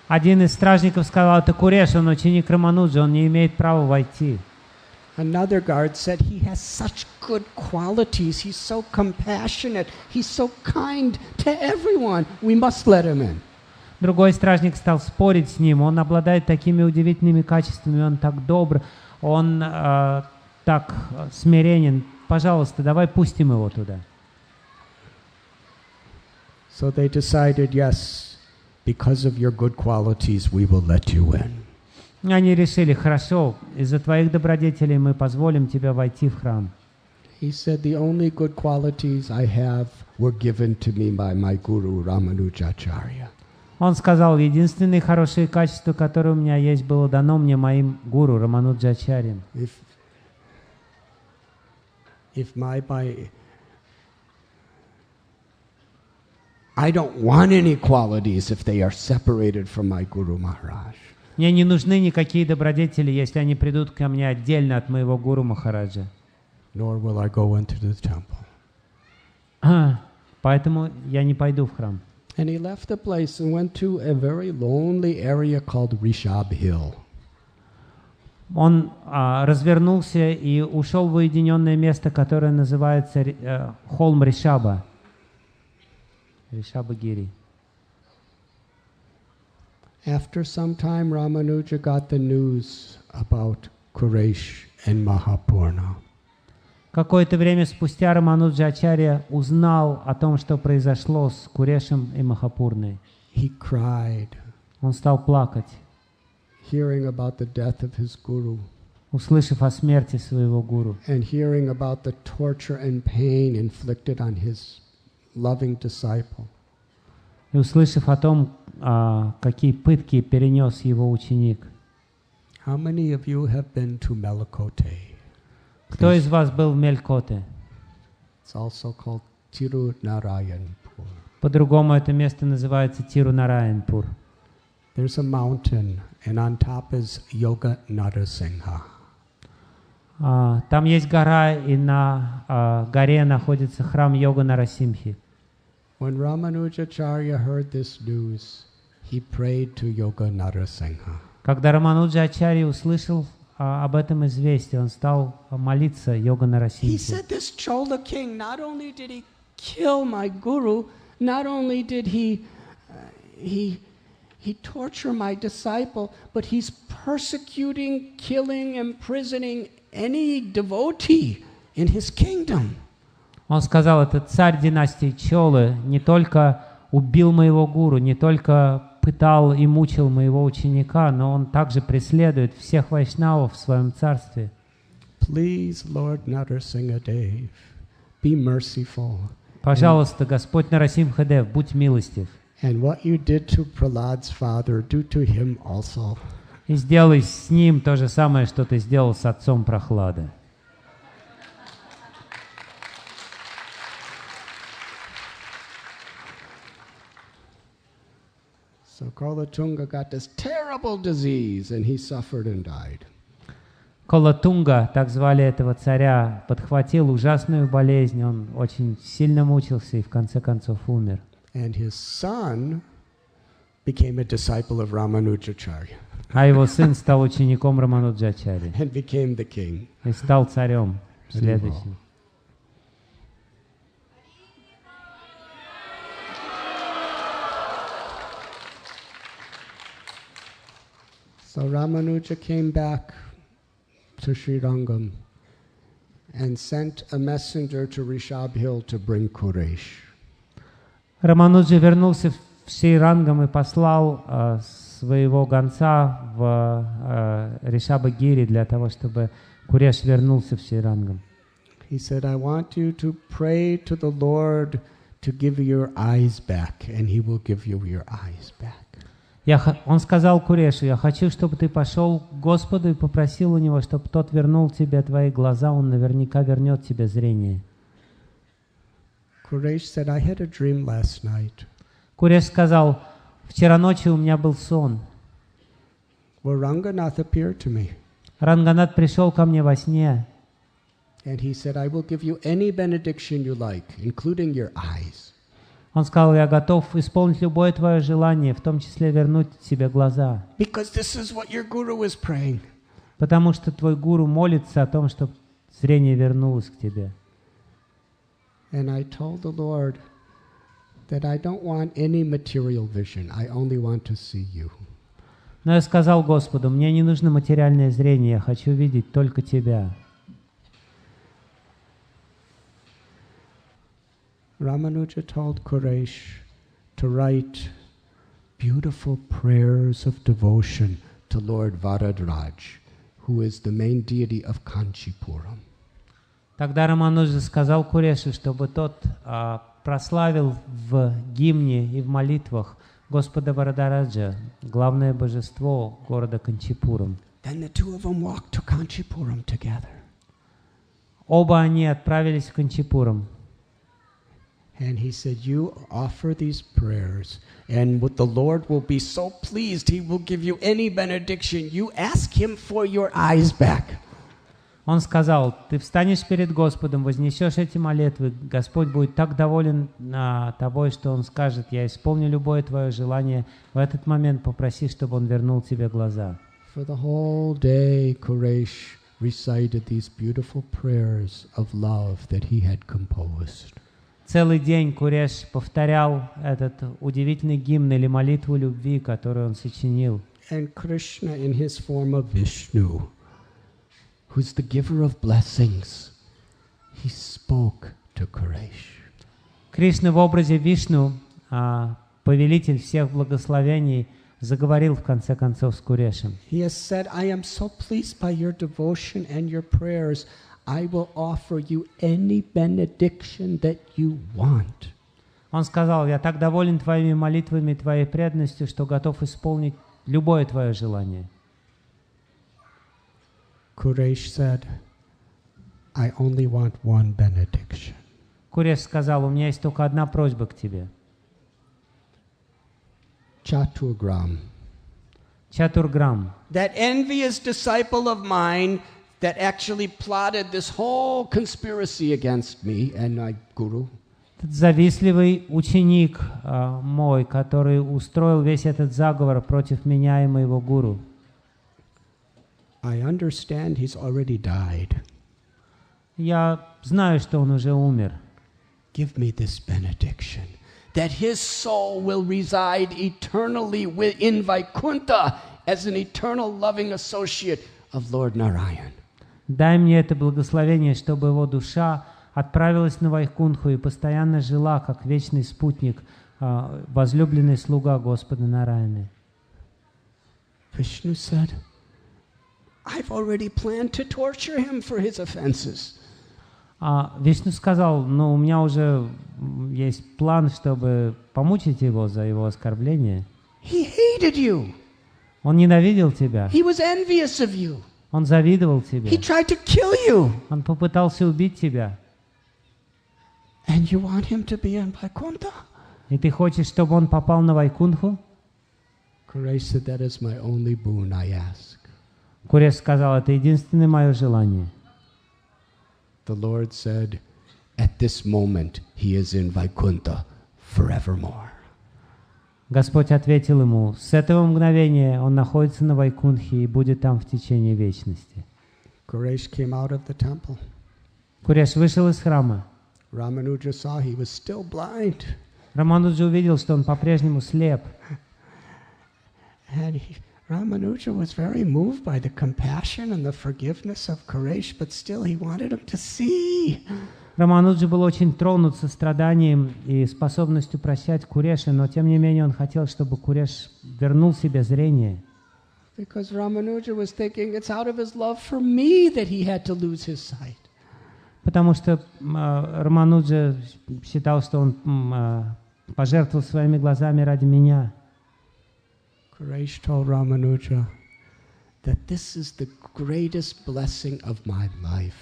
Один из стражников сказал: это Куреш, он ученик Рамануджи, он не имеет права войти. Another guard said, "He has such good qualities. He's so compassionate. He's so kind to everyone. We must let him in." Другой стражник стал спорить с ним. Он обладает такими удивительными качествами, он так добр, он так смиренен. Пожалуйста, давай пустим его туда. So they decided, yes, because of your good qualities, we will let you in. Они решили: хорошо, из-за твоих добродетелей мы позволим тебе войти в храм. He said, the only good qualities I have were given to me by my guru Ramanujacharya. Он сказал: единственные хорошие качества, которые у меня есть, было дано мне моим гуру Рамануджачарьям. I don't want any qualities if they are separated from my Guru Maharaj. Мне не нужны никакие добродетели, если они придут ко мне отдельно от моего гуру Махараджа. Nor will I go into the temple. Поэтому я не пойду в храм. And he left the place and went to a very lonely area called Rishab Hill. Он развернулся и ушел в уединенное место, которое называется холм Ришаба. Ришаба-гири. After some time, Ramanuja got the news about Quraysh and Mahapurna. Какое-то время спустя Рамануджачарья узнал о том, что произошло с Курешем и Махапурной. He cried, Он стал плакать, hearing about the death of his guru, услышав о смерти своего гуру, and hearing about the torture and pain inflicted on his loving disciple. И услышав о том, какие пытки перенес его ученик. How many of you have been to Melakote? Кто из вас был в Мелькоте? It's also called Tirunarayanpur. По-другому это место называется Тирунарайанпур. There's a mountain, and on top is Yoga Narasingha. Там есть гора, и на горе находится храм Йога Нарасимхи. When Ramanujacharya heard this news, he prayed to Yoga Narasingha. Когда Рамануджачарья услышал об этом известии, он стал молиться Йога He Нарасимхи. said, this Chola king, not only did he kill my guru, not only did he torture my disciple, but he's persecuting, killing, imprisoning any devotee in his kingdom. Он сказал: этот царь династии Чолы не только убил моего гуру, не только пытал и мучил моего ученика, но он также преследует всех вайшнавов в своем царстве. Please, Lord Narasinghadev, be merciful. Пожалуйста, Господь Нарасимхадев, будь милостив. And what you did to Prahlad's father, do to him also. И сделай с ним то же самое, что ты сделал с отцом Прохлады. So Kolatunga got this terrible disease, and he suffered and died. Колатунга, так звали этого царя, подхватил ужасную болезнь, он очень сильно мучился и в конце концов умер. And his son became a disciple of Ramanujacharya. А его сын стал учеником Рамануджачарьи And became the king. и стал царем следующим. So Ramanuja came back to Srirangam and sent a messenger to Rishab Hill to bring Quraysh. Рамануджа вернулся в Шрирангам и послал своего гонца в Ришаба-гири для того, чтобы Куреш вернулся в Шрирангам. He said, I want you to pray to the Lord to give you your eyes back, and he will give you your eyes back. Он сказал Курешу: я хочу, чтобы ты пошел к Господу и попросил у него, чтобы тот вернул тебе твои глаза, он наверняка вернет тебе зрение. Kuresh said, I had a dream last night Куреш сказал, вчера ночью у меня был сон. where Radhanath appeared to me. Радханатх пришел ко мне во сне. And he said, I will give you any benediction you like, including your eyes. Он сказал, я готов исполнить любое твое желание, в том числе вернуть тебе глаза. Because this is what your guru is praying. Потому что твой гуру молится о том, чтобы зрение вернулось к тебе. And I told the Lord that I don't want any material vision. I only want to see you. Но я сказал Господу, мне не нужно материальное зрение, я хочу видеть только тебя. Ramanuja told Kuresh to write beautiful prayers of devotion to Lord Varadraj, who is the main deity of Kanchipuram. Тогда Рамануджа сказал Курешу, чтобы тот прославил в гимне и в молитвах Господа Варадраджа, главное божество города Канчипурам. Then the two of them walked to Kanchipuram together. Оба они отправились в Канчипурам. And he said, you offer these prayers, and the Lord will be so pleased, he will give you any benediction. You ask him for your eyes back. Он сказал, ты встанешь перед Господом, вознесешь эти молитвы, Господь будет так доволен тобой, что Он скажет, я исполню любое твое желание. В этот момент попроси, чтобы Он вернул тебе глаза. For the whole day, Kuresh recited these beautiful prayers of love that he had composed. Целый день Куреш повторял этот удивительный гимн или молитву любви, которую он сочинил. And Krishna in his form of Vishnu, who's the giver of blessings, he spoke to Kuresh. Кришна в образе Вишну, повелитель всех благословений, заговорил в конце концов с Курешем. He has said, I am so pleased by your devotion and your prayers, I will offer you any benediction that you want. Он сказал, я так доволен твоими молитвами, твоей преданностью, что готов исполнить любое твое желание. Kuresh said, I only want one benediction. Куреш сказал, у меня есть только одна просьба к тебе. Chaturgram. Чатурграм. That envious disciple of mine that actually plotted this whole conspiracy against me and my guru. Этот завистливый ученик мой, который устроил весь этот заговор против меня и моего гуру. I understand he's already died. Я знаю, что он уже умер. Give me this benediction, that his soul will reside eternally in Vaikuntha as an eternal loving associate of Lord Narayan. Дай мне это благословение, чтобы его душа отправилась на Вайкунтху и постоянно жила, как вечный спутник, возлюбленный слуга Господа Нараяны. Vishnu said, I've already planned to torture him for his offenses. Вишну сказал, у меня уже есть план, чтобы помучить его за его оскорбление. He hated you. Он ненавидел тебя. He was envious of you. Он завидовал тебе. He tried to kill you. Он попытался убить тебя. And you want him to be in Vaikuntha? И ты хочешь, чтобы он попал на Вайкунтху? Kuresh said, that is my only boon I ask. Куреш сказал, это единственное мое желание. The Lord said, at this moment he is in Vaikuntha forevermore. Господь ответил ему, с этого мгновения он находится на Вайкунтхе и будет там в течение вечности. Kuresh came out of the temple. Куреш вышел из храма. Ramanuja saw he was still blind. Рамануджа увидел, что он по-прежнему слеп. And Ramanuja was very moved by the compassion and the forgiveness of Kuresh, but still he wanted him to see. Рамануджа был очень тронут состраданием и способностью прощать Куреша, но тем не менее он хотел, чтобы Куреш вернул себе зрение. Because Ramanuja was thinking it's out of his love for me that he had to lose his sight. Потому что Рамануджа считал, что он пожертвовал своими глазами ради меня. Kuresh told Ramanuja that this is the greatest blessing of my life.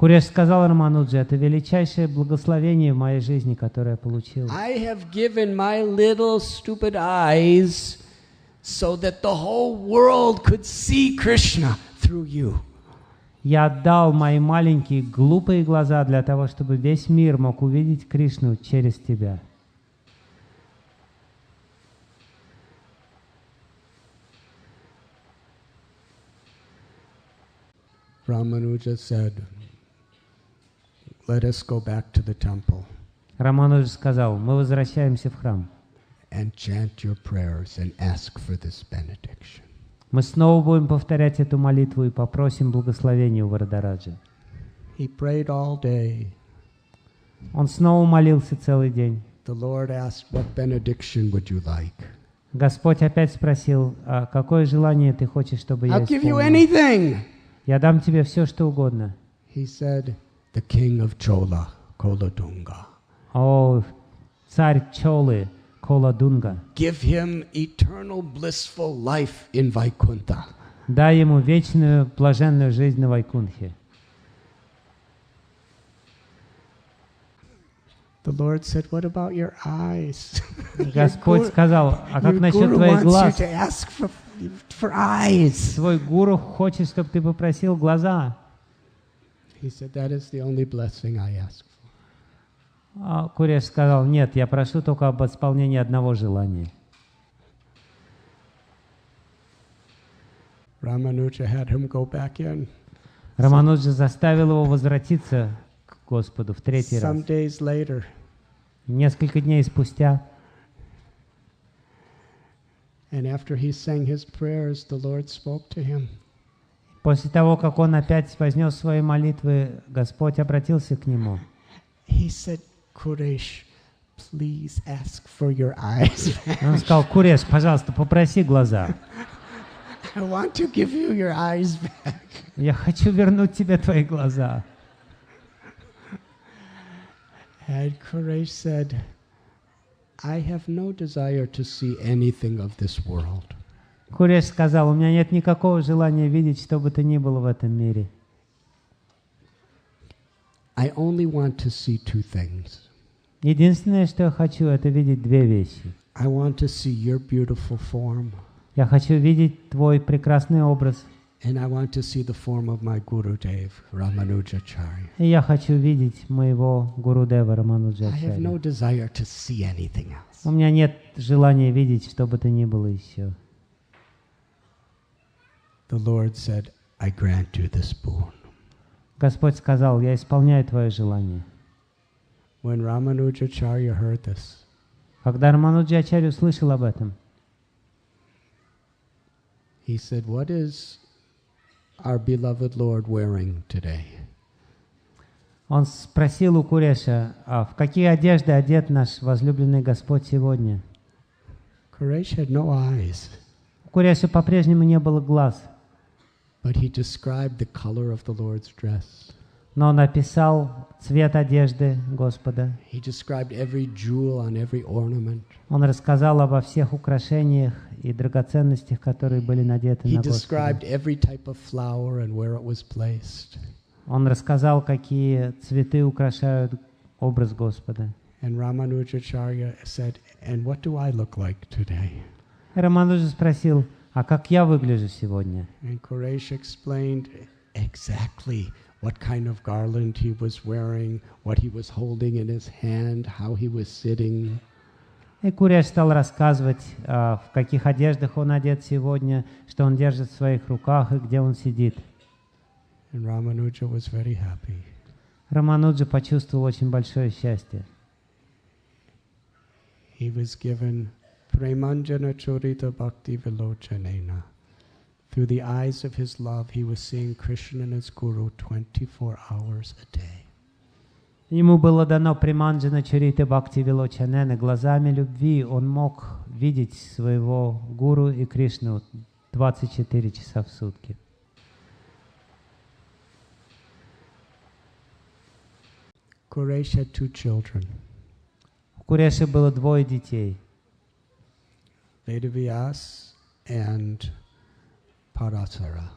Куреш сказал Рамануджи, это величайшее благословение в моей жизни, которое я получил. I have given my little stupid eyes so that the whole world could see Krishna through you. Я отдал мои маленькие глупые глаза для того, чтобы весь мир мог увидеть Кришну через тебя. Ramanuja said, "Let us go back to the temple Рамануджа сказал, мы возвращаемся в храм. and chant your prayers and ask for this benediction." Мы снова будем повторять эту молитву и попросим благословения у Варадараджа. He prayed all day. Он снова молился целый день. The Lord asked, "What benediction would you like?" Господь опять спросил, а какое желание ты хочешь, чтобы я I'll give you исполнил? anything. Я дам тебе все, что угодно. He said, "The king of Chola, Koladunga. О, царь Чолы, Коладунга, Give him eternal blissful life in Vaikuntha." дай ему вечную блаженную жизнь на Вайкунтхе. The Lord said, "What about your eyes?" Господь сказал, а как Your насчет guru твоих wants глаз? you to ask for eyes. Твой гуру хочет, чтобы ты попросил глаза. He said, "That is the only blessing I ask for." А Куреш сказал, нет, я прошу только об исполнении одного желания. Ramanuja had him go back in. Рамануджа заставил его возвратиться к Господу в третий раз. Some days later, Несколько дней спустя, and after he sang his prayers, the Lord spoke to him. после того, как он опять вознес свои молитвы, Господь обратился к нему. He said, "Quresh, please ask for your eyes back. Он сказал, Куреш, пожалуйста, попроси глаза. I want to give you your eyes back." Я хочу вернуть тебе твои глаза. And Quresh said, "I have no desire to see anything of this world. Куреш сказал, у меня нет никакого желания видеть, что бы то ни было в этом мире. I only want to see two things. Единственное, что я хочу, это видеть две вещи. I want to see your beautiful form, Я хочу видеть твой прекрасный образ, and I want to see the form of my Gurudev, Ramanujacharya. и я хочу видеть моего Гурудева I have Рамануджачарья. no desire to see anything else." У меня нет желания видеть, что бы то ни было еще. The Lord said, "I grant you this boon." Господь сказал, я исполняю твое желание. When Ramanujacharya heard this, Когда Рамануджачарья услышал об этом, he said, "What is our beloved Lord wearing today?" он спросил у Куреша, а в какие одежды одет наш возлюбленный Господь сегодня? Quresh had no eyes, У Куреша по-прежнему не было глаз, but he described the color of the Lord's dress. но он описал цвет одежды Господа. He described every jewel on every ornament. Он рассказал обо всех украшениях и драгоценностях, которые были надеты He на described Господа. every type of flower and where it was placed. Он рассказал, какие цветы украшают образ Господа. And Ramanujacharya said, "And what do I look like today?" Рамануджа спросил, а как я выгляжу сегодня? And Quresh explained exactly what kind of garland he was wearing, what he was holding in his hand, how he was sitting. И Куреш стал рассказывать, в каких одеждах он одет сегодня, что он держит в своих руках и где он сидит. And Ramanuja was very happy. Рамануджа почувствовал очень большое счастье. He was given Premanjana Chorita Bhakti Vilochanena. Through the eyes of his love, he was seeing Krishna and his Guru 24 hours a day. Ему было дано Приманджана Чарита Бхакти Вилочанена. Глазами любви он мог видеть своего гуру и Кришну 24 часа в сутки. Quresh had two children, У Куреши было двое детей. Vedavyas and Parasara.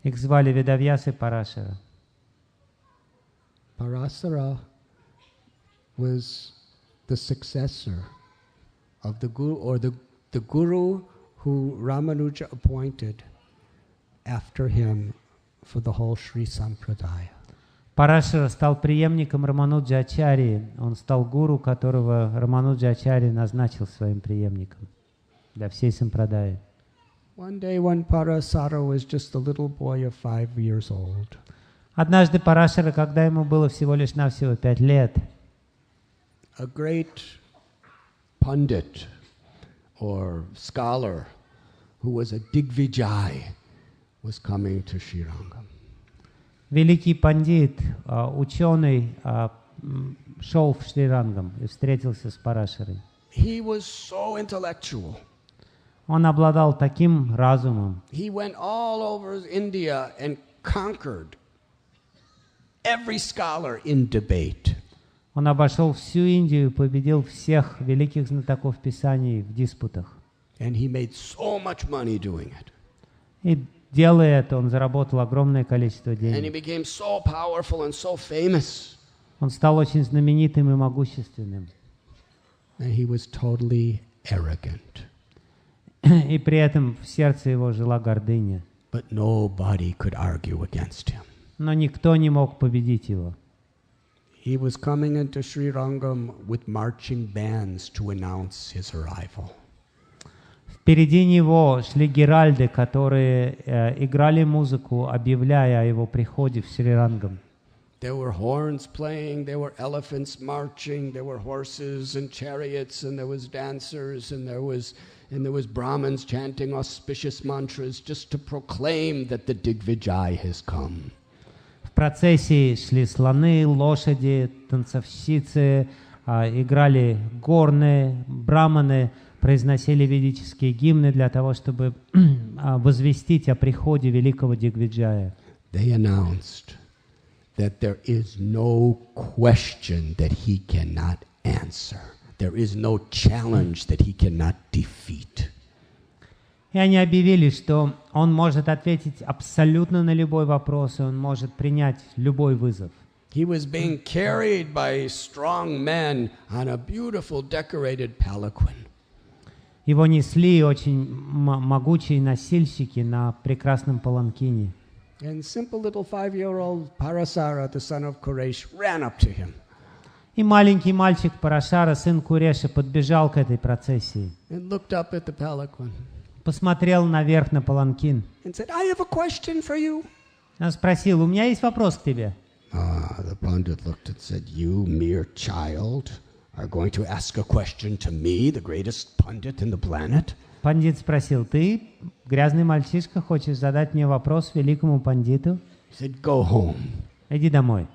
Их звали Ведавьяс и Парашара. Parasara was the successor of the guru, or the guru who Ramanuja appointed after him for the whole Sri Sampradaya. Парашара стал преемником Рамануджа-ачарьи. Он стал гуру, которого Рамануджа-ачарья назначил своим преемником для всей сампрадаи. One day when Parasara was just a little boy of 5 years old, Однажды Парашара, когда ему было всего лишь навсего 5 лет, a great pundit or scholar who was a Digvijay was coming to Srirangam. великий пандит, ученый, шел в Шрирангам и встретился с Парашарой. He was so intellectual. Он обладал таким разумом. He went all over India and conquered every scholar in debate. Он обошел всю Индию и победил всех великих знатоков Писаний в диспутах. And he made so much money doing it. И делая это, он заработал огромное количество And he денег. became so powerful and so famous. Он стал очень знаменитым и могущественным. And he was totally arrogant. И при этом в сердце его жила гордыня. But nobody could argue against him. Но никто не мог победить его. He was coming into Srirangam with marching bands to announce his arrival. Впереди него шли геральды, которые играли музыку, объявляя о его приходе в Шрирангам. There were horns playing, there were elephants marching, there were horses and chariots, and there was dancers, and there was Brahmins chanting auspicious mantras just to proclaim that the Digvijay has come. В процессии шли слоны, лошади, танцовщицы, играли горные, браманы, произносили ведические гимны для того, чтобы возвестить о приходе великого Дигвиджая. They announced that there is no question that he cannot answer. There is no challenge that he cannot defeat. И они объявили, что он может ответить абсолютно на любой вопрос, и он может принять любой вызов. He was being carried by strong men on a beautiful decorated palanquin. Его несли очень могучие носильщики на прекрасном паланкине. And simple little 5-year-old Parasara, the son of Quraysh, ran up to him. И маленький мальчик Парашара, сын Куреша, подбежал к этой процессии. And looked up at the palanquin. Посмотрел наверх на паланкин. And said, I have a question for you. Он спросил, у меня есть вопрос к тебе. The Pandit looked and said, you mere child are going to ask a question to me, the greatest Pandit in the planet? Пандит спросил, ты, грязный мальчишка, хочешь задать мне вопрос великому пандиту? He said, go home. Иди домой.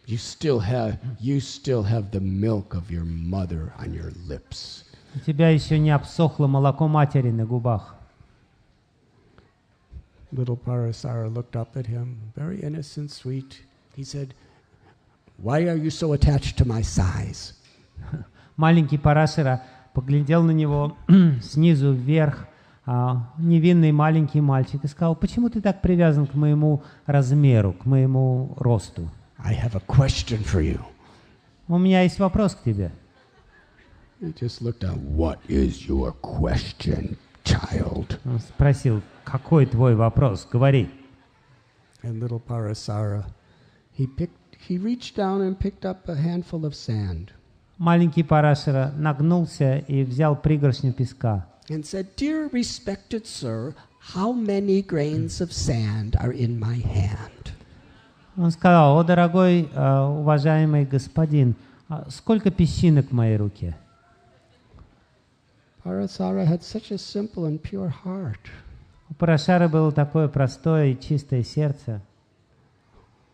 You still have the milk of your mother on your lips. У тебя еще не обсохло молоко матери на губах. Little Parasara looked up at him, very innocent, sweet. He said, why are you so attached to my size? Маленький Парашара поглядел на него снизу вверх, невинный маленький мальчик, и сказал, почему ты так привязан к моему размеру, к моему росту? I have a question for you. У меня есть вопрос к тебе. He just looked at, what is your question, child? Он спросил, какой твой вопрос? Говори. And little Parasara, he reached down and picked up a handful of sand. Маленький Парашара нагнулся и взял пригоршню песка. And said, dear respected sir, how many grains of sand are in my hand? Он сказал, о, дорогой, уважаемый господин, сколько песчинок в моей руке? Parasara had such a simple and pure heart. У Парашары было такое простое и чистое сердце.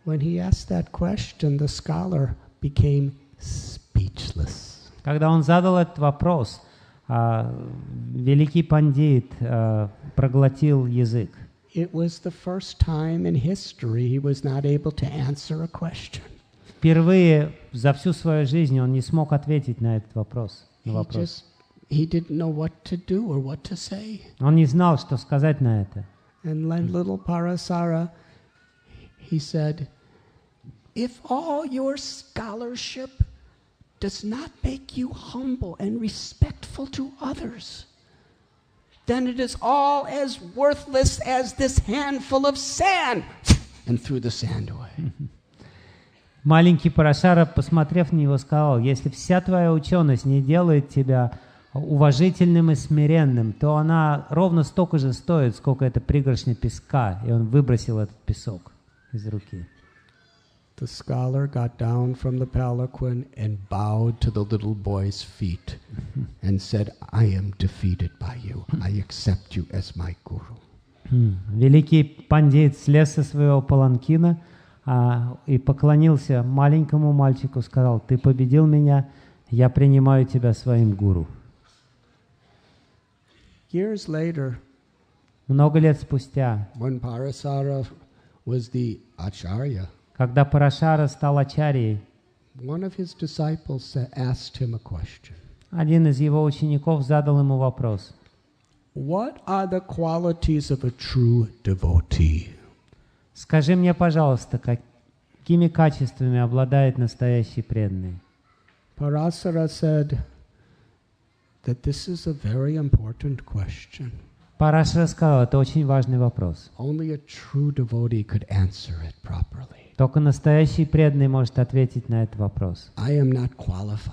When he asked that question, the scholar became speechless. Когда он задал этот вопрос, великий пандит проглотил язык. It was the first time in history he was not able to answer a question. Впервые за всю свою жизнь он не смог ответить на этот вопрос. He didn't know what to do or what to say. Он не знал, что сказать на это. And little Parasara, he said, if all your scholarship does not make you humble and respectful to others, then it is all as worthless as this handful of sand. And threw the sand away. Маленький Парашара, посмотрев на него, сказал: если вся твоя ученость не делает тебя уважительным и смиренным, то она ровно столько же стоит, сколько это пригоршня песка. И он выбросил этот песок из руки. The scholar got down from the palanquin and bowed to the little boy's feet and said, I am defeated by you. I accept you as my guru. Великий пандит слез со своего паланкина и поклонился маленькому мальчику, сказал: ты победил меня, я принимаю тебя своим гуру. Years later, много лет спустя, when Parasara was the acharya, когда Парашара стал ачарьей, one of his disciples asked him a question. Один из его учеников задал ему вопрос: What are the qualities of a true devotee? Скажи мне, пожалуйста, какими качествами обладает настоящий преданный? Parasara said that this is a very important question. Парашара сказал: это очень важный вопрос. Only a true devotee could answer it properly. Только настоящий преданный может ответить на этот вопрос. I am not qualified.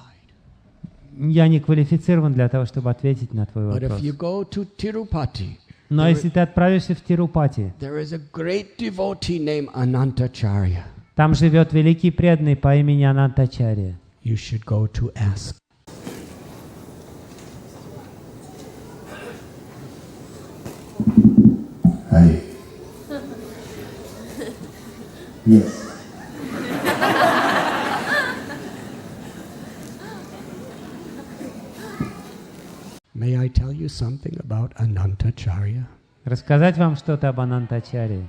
Я не квалифицирован для того, чтобы ответить на твой But вопрос. if you go to Tirupati, Но если ты отправишься в Тирупати, there is a great devotee named Anantacharya. там живет великий преданный по имени Анантачарья. You should go to ask. Hi. Yes. May I tell you something about Anantacharya? Рассказать вам что-то об Анантачарье.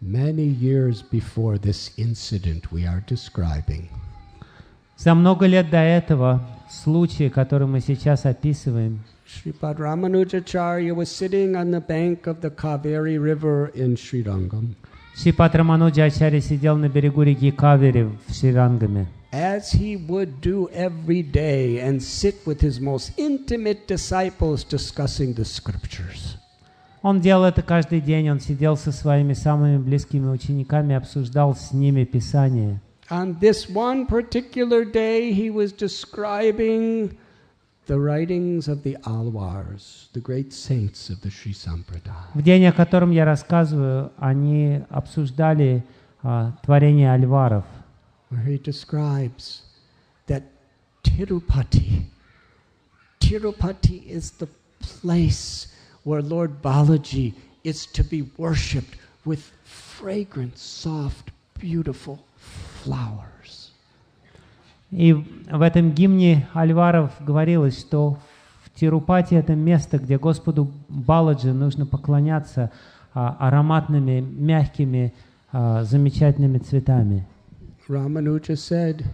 Many years before this incident we are describing, За много лет до этого случая, который мы сейчас описываем, Sripad Ramanujacharya was sitting on the bank of the Kaveri River in Srirangam. Шрипад Рамануджа Ачарья сидел на берегу реки Кавери в Шрирангаме. As he would do every day and sit with his most intimate disciples discussing the scriptures. Он делал это каждый день, он сидел со своими самыми близкими учениками, обсуждал с ними Писание. On this one particular day, he was describing the writings of the Alwars, the great saints of the Sri Sampradaya. В день, о котором я рассказываю, они обсуждали творение альваров. Where he describes that Tirupati is the place where Lord Balaji is to be worshipped with fragrant, soft, beautiful flowers. И в этом гимне альваров говорилось, что в Тирупати это место, где Господу Баладжи нужно поклоняться ароматными, мягкими, замечательными цветами. Ramanuja said,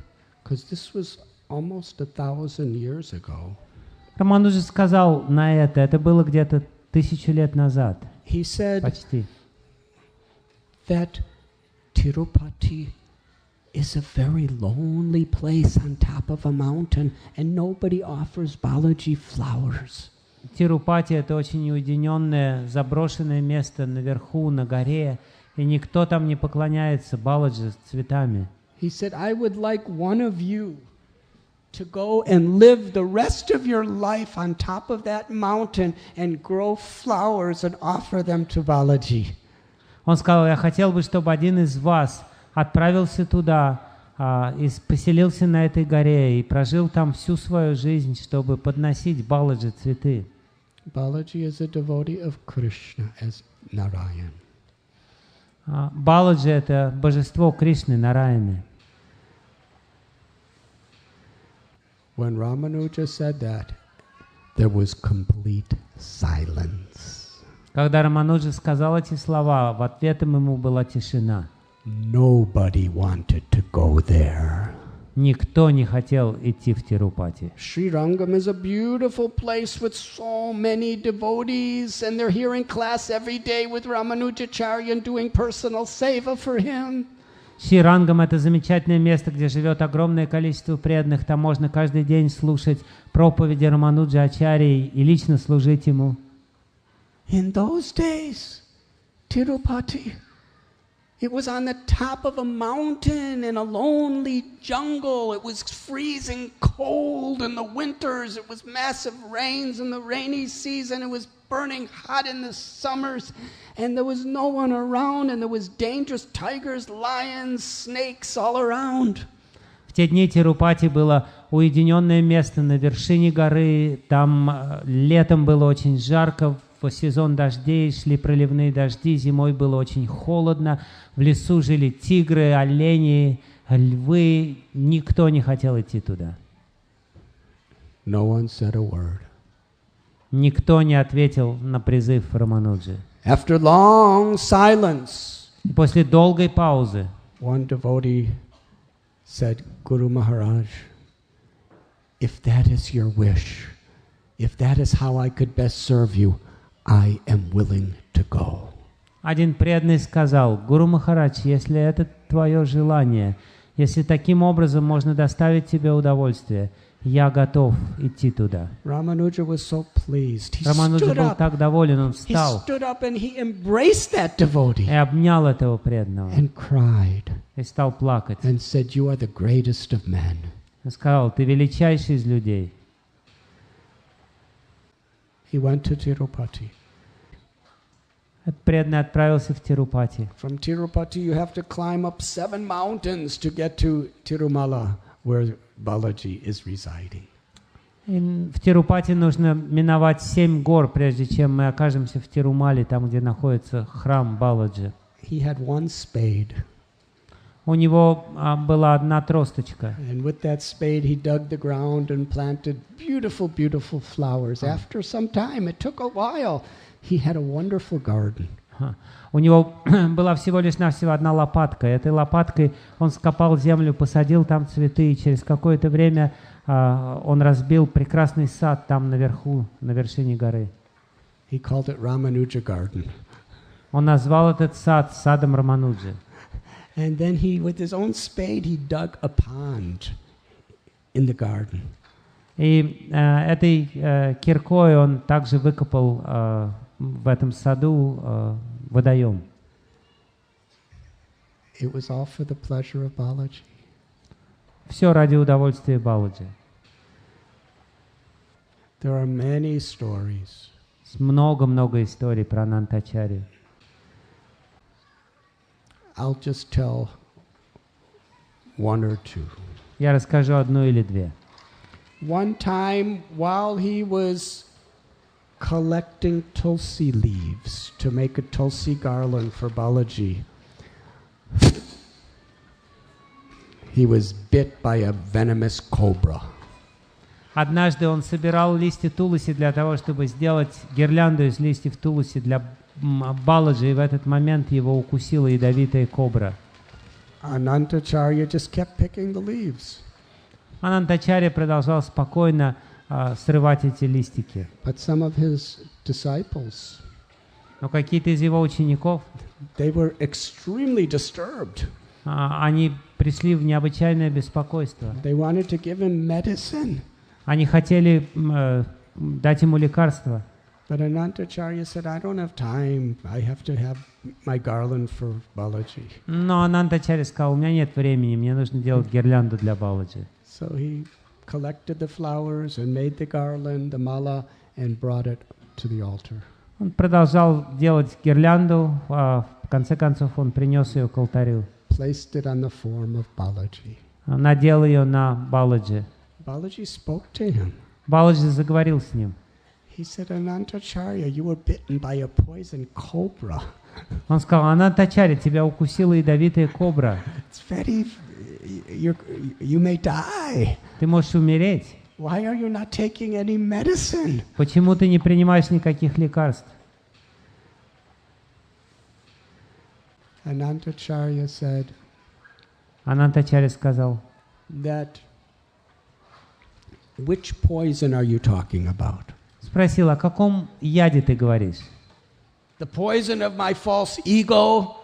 because this was almost 1,000 years ago. Рамануджа сказал на это было где-то 1000 лет назад. He said Почти. that Tirupati is a very lonely place on top of a mountain, and nobody offers Balaji flowers. Тирупати это очень уединенное, заброшенное место наверху, на горе, и никто там не поклоняется Баладжи цветами. He said, I would like one of you to go and live the rest of your life on top of that mountain and grow flowers and offer them to Balaji. Он сказал: я хотел бы, чтобы один из вас отправился туда и поселился на этой горе и прожил там всю свою жизнь, чтобы подносить Баладжи цветы. Balaji is a devotee of Krishna as Narayan. Баладжи — это божество Кришны, Нараяны. When Ramanuja said that, there was complete silence. Когда Рамануджа сказал эти слова, в ответом ему была тишина. Nobody wanted to go there. Никто не хотел идти в Тирупати. Srirangam is a beautiful place with so many devotees, and they're here in class every day with Ramanujacharya and doing personal seva for him. Шрирангам — это замечательное место, где живет огромное количество преданных. Там можно каждый день слушать проповеди Рамануджа Ачарьи и лично служить ему. In those days, Tirupati, it was on the top of a mountain in a lonely jungle. It was freezing cold in the winters. It was massive rains in the rainy season. It was burning hot in the summers. And there was no one around. And there was dangerous tigers, lions, snakes all around. В те дни Тирупати было уединенное место на вершине горы. Там летом было очень жарко. В сезон дождей шли проливные дожди, зимой было очень холодно, в лесу жили тигры, олени, львы, никто не хотел идти туда. No one said a word. Никто не ответил на призыв Рамануджи. After long silence, И после долгой паузы one devotee said, Guru Maharaj, if that is your wish, if that is how I could best serve you, I am willing to go. один преданный сказал: Гуру Махарадж, если это твое желание, если таким образом можно доставить тебе удовольствие, я готов идти туда. Ramanuja was so pleased. He Рамануджа stood был up. так доволен, он He встал stood up and he embraced that devotee и обнял этого преданного and cried и стал плакать. and said, "You are the greatest of men." Он сказал: ты величайший из людей. He went to Tirupati. Этот преданный отправился в Тирупати. From Tirupati, you have to climb up 7 mountains to get to Tirumala, where Balaji is residing. И в Тирупати нужно миновать 7 гор, прежде чем мы окажемся в Тирумале, там, где находится храм Баладжи. He had one spade. У него была одна тросточка. And with that spade, he dug the ground and planted beautiful, beautiful flowers. After some time, it took a while, he had a wonderful garden. У него была всего лишь навсего одна лопатка. Этой лопаткой он скопал землю, посадил там цветы, и через какое-то время он разбил прекрасный сад там наверху, на вершине горы. He called it Ramanuja Garden. Он назвал этот сад садом Рамануджи. And then he, with his own spade, he dug a pond in the garden. И этой киркой он также выкопал в этом саду водоем. It was all for the pleasure of Balaji. Все ради удовольствия Баладжи. There are many stories. Много-много историй про Анантачарью. I'll just tell one or two. Я расскажу одну или две. One time, while he was collecting tulsi leaves to make a tulsi garland for Balaji, he was bit by a venomous cobra. Однажды он собирал листья туласи для того, чтобы сделать гирлянду из листьев туласи для Баладжи, и в этот момент его укусила ядовитая кобра. Anantacharya just kept picking the leaves. Анантачарья продолжал спокойно срывать эти листики. But some of his disciples, Но какие-то из его учеников, they were extremely disturbed. они пришли в необычайное беспокойство. They wanted to give him medicine. Они хотели дать ему лекарство. But Anantacharya said, I don't have time. I have to have my garland for Balaji. Но Анантачарья сказал: у меня нет времени, мне нужно делать гирлянду для Баладжи. So he collected the flowers and made the garland, the mala, and brought it to the altar. Он продолжал делать гирлянду, в конце концов он принес ее к алтарю. Placed it on the form of Balaji. Надел ее на Баладжи. Balaji spoke to him. Баладжи заговорил с ним. He said, Anantacharya, you were bitten by a poison cobra. Он сказал: Анантачарья, тебя укусила ядовитая кобра. It's very, you may die. Ты можешь умереть. Why are you not taking any medicine? Почему ты не принимаешь никаких лекарств? Anantacharya said Анантачарья сказал, that which poison are you talking about? спросил, о каком яде ты говоришь? The poison of my false ego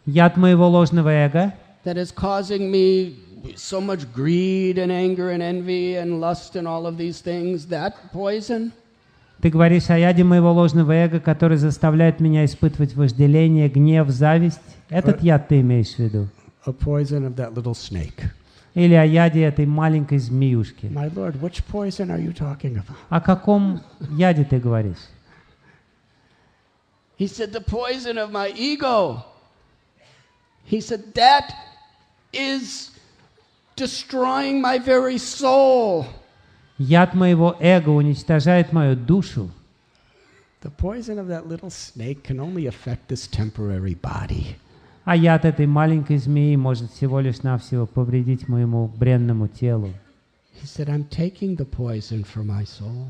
Яд моего ложного эго, that is causing me so much greed and anger and envy and lust and all of these things, that poison? ты говоришь о яде моего ложного эго, который заставляет меня испытывать вожделение, гнев, зависть. Этот яд ты имеешь в виду? A poison of that little snake. Или о яде этой маленькой змеюшки? My Lord, which poison are you talking about? О каком яде ты говоришь? He said, the poison of my ego. He said, that is destroying my very soul. Яд моего эго уничтожает мою душу. The poison of that little snake can only affect this temporary body. А яд этой маленькой змеи может всего лишь навсего повредить моему бренному телу. He said, I'm taking the poison for my soul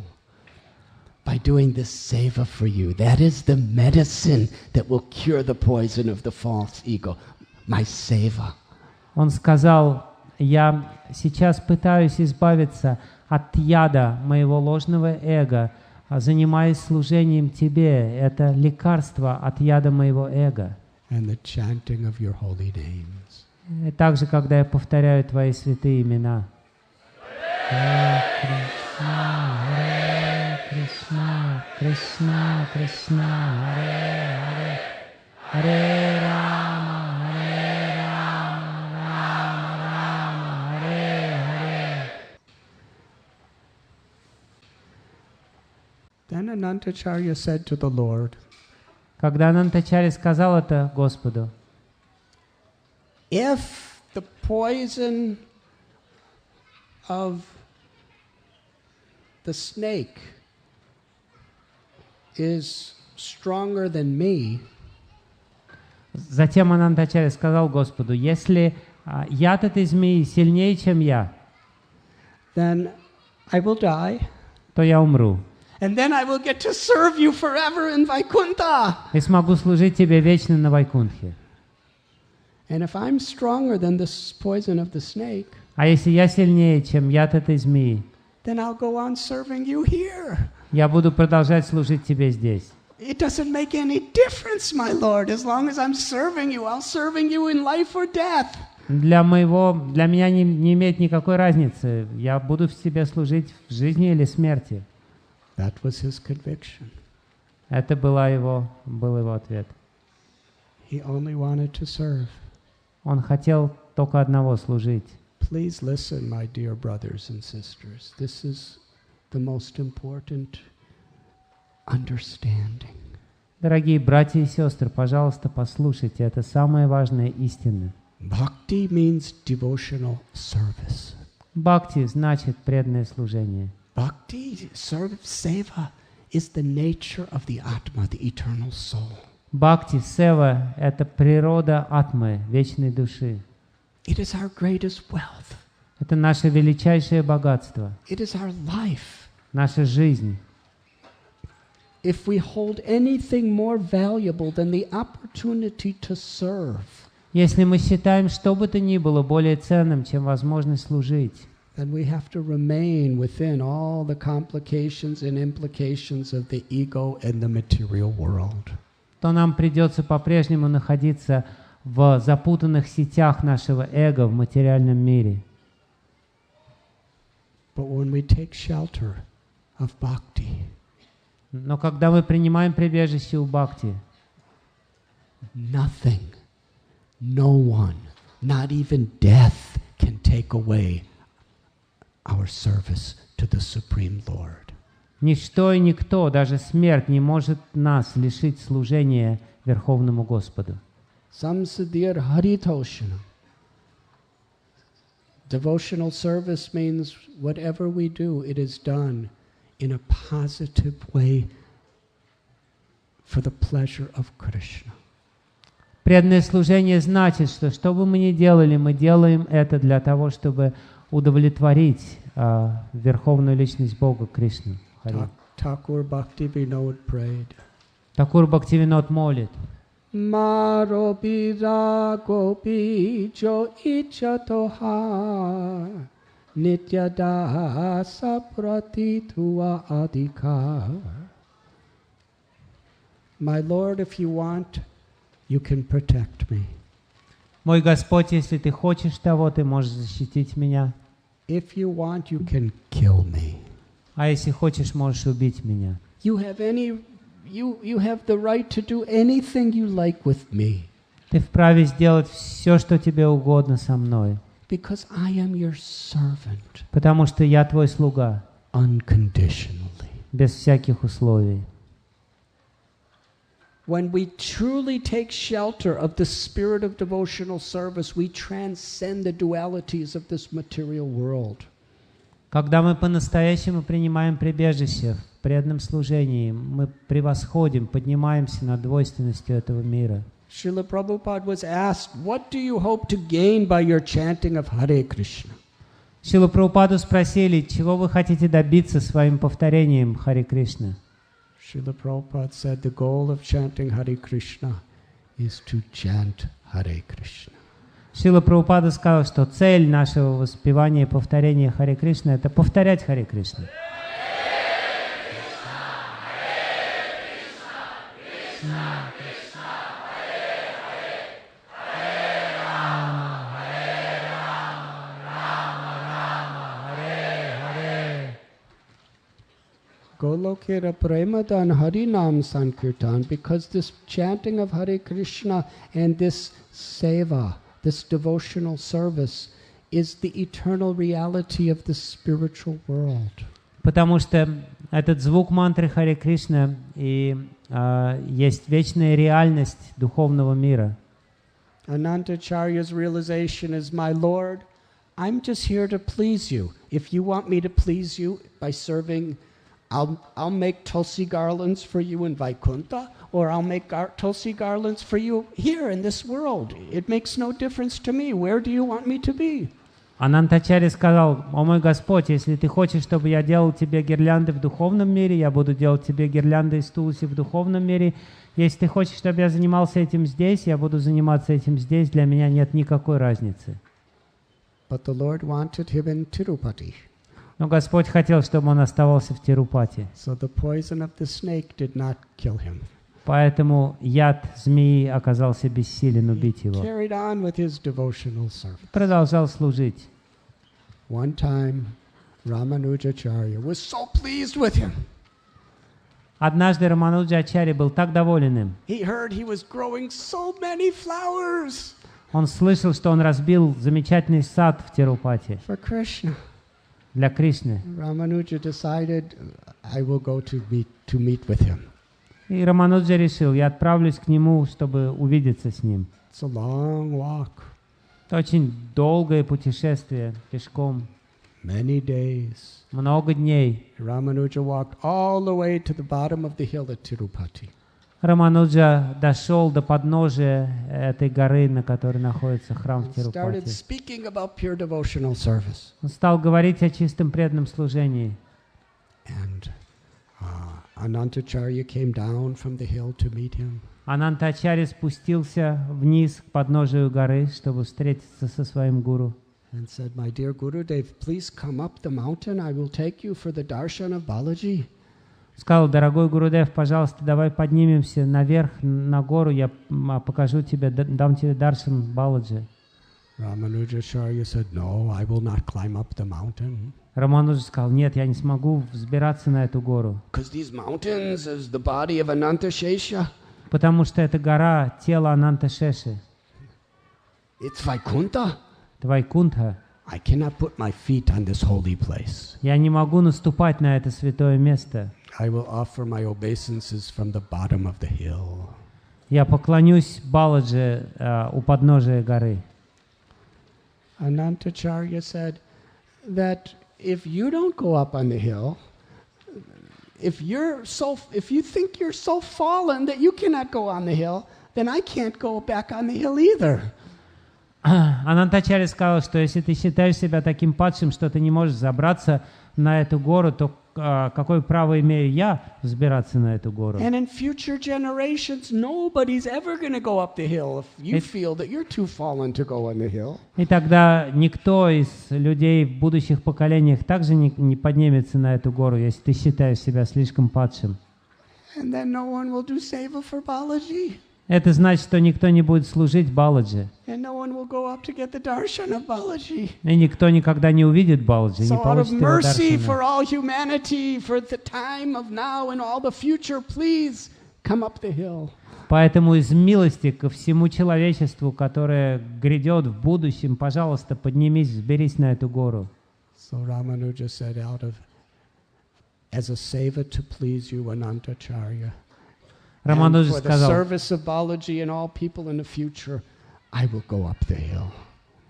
by doing this seva for you. That is the medicine that will cure the poison of the false ego. My seva. Он сказал, я сейчас пытаюсь избавиться от яда моего ложного эго, занимаясь служением тебе. Это лекарство от яда моего эго. And the chanting of your holy names. И также, когда я повторяю твои святые имена. Харе Кришна, Кришна, Кришна, Харе Харе, Харе Рама, Рама, Рама, Харе Харе. Then Anantacharya said to the Lord, Когда Анантачарья сказал это Господу, if the poison of the snake is stronger than me, затем Анантачарья сказал Господу, если яд этой змеи сильнее, чем я, then I will die, то я умру. and then I will get to serve you forever in Vaikuntha. И смогу служить тебе вечно на Вайкунтхе. And if I'm stronger than this poison of the snake, А если я сильнее, чем яд этой змеи, then I'll go on serving you here. я буду продолжать служить тебе здесь. It doesn't make any difference, my Lord, as long as I'm serving you. I'll serving you in life or death. Для меня не имеет никакой разницы. Я буду в тебе служить в жизни или смерти. That was his conviction. Это был его ответ. He only wanted to serve. Он хотел только одного служить. Please listen, my dear brothers and sisters. This is the most important understanding. Дорогие братья и сестры, пожалуйста, послушайте. Это самая важная истина. Bhakti means devotional service. Бхакти значит преданное служение. Bhakti, seva, is the nature of the Atma, the eternal soul. Бхакти, сева — это природа атмы, вечной души. It is our greatest wealth. Это наше величайшее богатство, It is our life. наша жизнь. If we hold anything more valuable than the opportunity to serve, Если мы считаем что бы то ни было более ценным, чем возможность служить, then we have to remain within all the complications and implications of the ego and the material world. то нам придется по-прежнему находиться в запутанных сетях нашего эго в материальном мире. But when we take shelter of bhakti, Но когда мы принимаем прибежище у бхакти, nothing, no one, not even death can take away our service to the Supreme Lord. ничто и никто, даже смерть, не может нас лишить служения Верховному Господу. Samsadir Haritoshanam. Devotional service means whatever we do, it is done in a positive way for the pleasure of Krishna. Преданное служение значит, что бы мы ни делали, мы делаем это для того, чтобы удовлетворить Верховную Личность Бога Кришну. Thakur Bhakti Vinod prayed. Такур Бхакти Винод молит. Maro viragopi jo ichatoha nityadasa pratitua adhikar. My Lord, if you want, you can protect me. Мой Господь, если ты хочешь того, ты можешь защитить меня. If you want, you can kill me. А если хочешь, можешь убить меня. You have the right to do anything you like with me. Ты вправе сделать все, что тебе угодно со мной. Because I am your servant. Потому что я твой слуга. Unconditionally. Без всяких условий. When we truly take shelter of the spirit of devotional service, we transcend the dualities of this material world. Когда мы по-настоящему принимаем прибежище в преданном служении, мы превосходим, поднимаемся над двойственностью этого мира. Srila Prabhupada was asked, what do you hope to gain by your chanting of Hare Krishna? Шрила Прабхупаду спросили, чего вы хотите добиться своим повторением Харе Кришна? Srila Prabhupada said the goal of chanting Hare Krishna is to chant Hare Krishna. Шрила Прабхупада сказал, что цель нашего воспевания и повторения Харе Кришна — это повторять Харе Кришна. Golokera Premadan Harinam Sankirtan, because this chanting of Hare Krishna and this seva, this devotional service, is the eternal reality of the spiritual world. Потому что этот звук мантры Харе Кришна и есть вечная реальность духовного мира. Anantacharya's realization is, my Lord, I'm just here to please you. If you want me to please you by serving, I'll make tulsi garlands for you in Vaikuntha, or I'll make tulsi garlands for you here in this world. It makes no difference to me. Where do you want me to be? Анантачарья сказал: «О мой Господь, если ты хочешь, чтобы я делал тебе гирлянды в духовном мире, я буду делать тебе гирлянды из тулси в духовном мире. Если ты хочешь, чтобы я занимался этим здесь, я буду заниматься этим здесь. Для меня нет никакой разницы». But the Lord wanted him in Tirupati. Но Господь хотел, чтобы он оставался в Тирупати. So the poison of the snake did not kill him. Поэтому яд змеи оказался бессилен убить его. Carried on with his devotional service. Продолжал служить. One time, Ramanujacharya was so pleased with him. Однажды Рамануджачарья был так доволен им. He heard he was growing so many flowers. Он слышал, что он разбил замечательный сад в Тирупати For Krishna. Для Кришны. Ramanuja decided, I will go to meet with him. И Рамануджа решил, я отправлюсь к нему, чтобы увидеться с ним. It's a long walk. Это очень долгое путешествие пешком. Many days. Много дней. Ramanuja walked all the way to the bottom of the hill at Tirupati. Рамануджа дошел до подножия этой горы, на которой находится храм в Тирупати. Он стал говорить о чистом преданном служении. Anantacharya came down from the hill to meet him. Анантачарья спустился вниз к подножию горы, чтобы встретиться со своим гуру. And said, my dear Gurudev, please come up the mountain. I will take you for the darshan of Balaji. Сказал: дорогой Гурудев, пожалуйста, давай поднимемся наверх, на гору, я покажу тебе, дам тебе даршан Баладжи. Ramanujacharya said, no, I will not climb up the mountain. Рамануджа сказал: нет, я не смогу взбираться на эту гору. Because these mountains is the body of Anantashesha. Потому что это гора, тело Ананташеши. It's Vaikuntha. Это Вайкунтха. I cannot put my feet on this holy place. Я не могу наступать на это святое место. I will offer my obeisances from the bottom of the hill. Я поклонюсь Баладжи у подножия горы. Anantacharya said that if you don't go up on the hill, if you think you're so fallen that you cannot go on the hill, then I can't go back on the hill either. Анантачарья сказал, что если ты считаешь себя таким падшим, что ты не можешь забраться на эту гору, то какое право имею я взбираться на эту гору? And in future generations, nobody's ever going to go up the hill if you feel that you're too fallen to go on the hill. И тогда никто из людей в будущих поколениях также не поднимется на эту гору, если ты считаешь себя слишком падшим. And then no one will do seva for Balaji. Это значит, что никто не будет служить Баладжи. And no one will go up to get the darshan of Balaji. И никто никогда не увидит Баладжи, не So out of получит его mercy даршана. for all humanity, for the time of now and all the future, please come up the hill. Поэтому из милости ко всему человечеству, которое грядет в будущем, пожалуйста, поднимись, взберись на эту гору. So Ramanuja said, as a seva to please you, Anantacharya, and Рамануджа for the сказал, service of Balaji and all people in the future, I will go up the hill.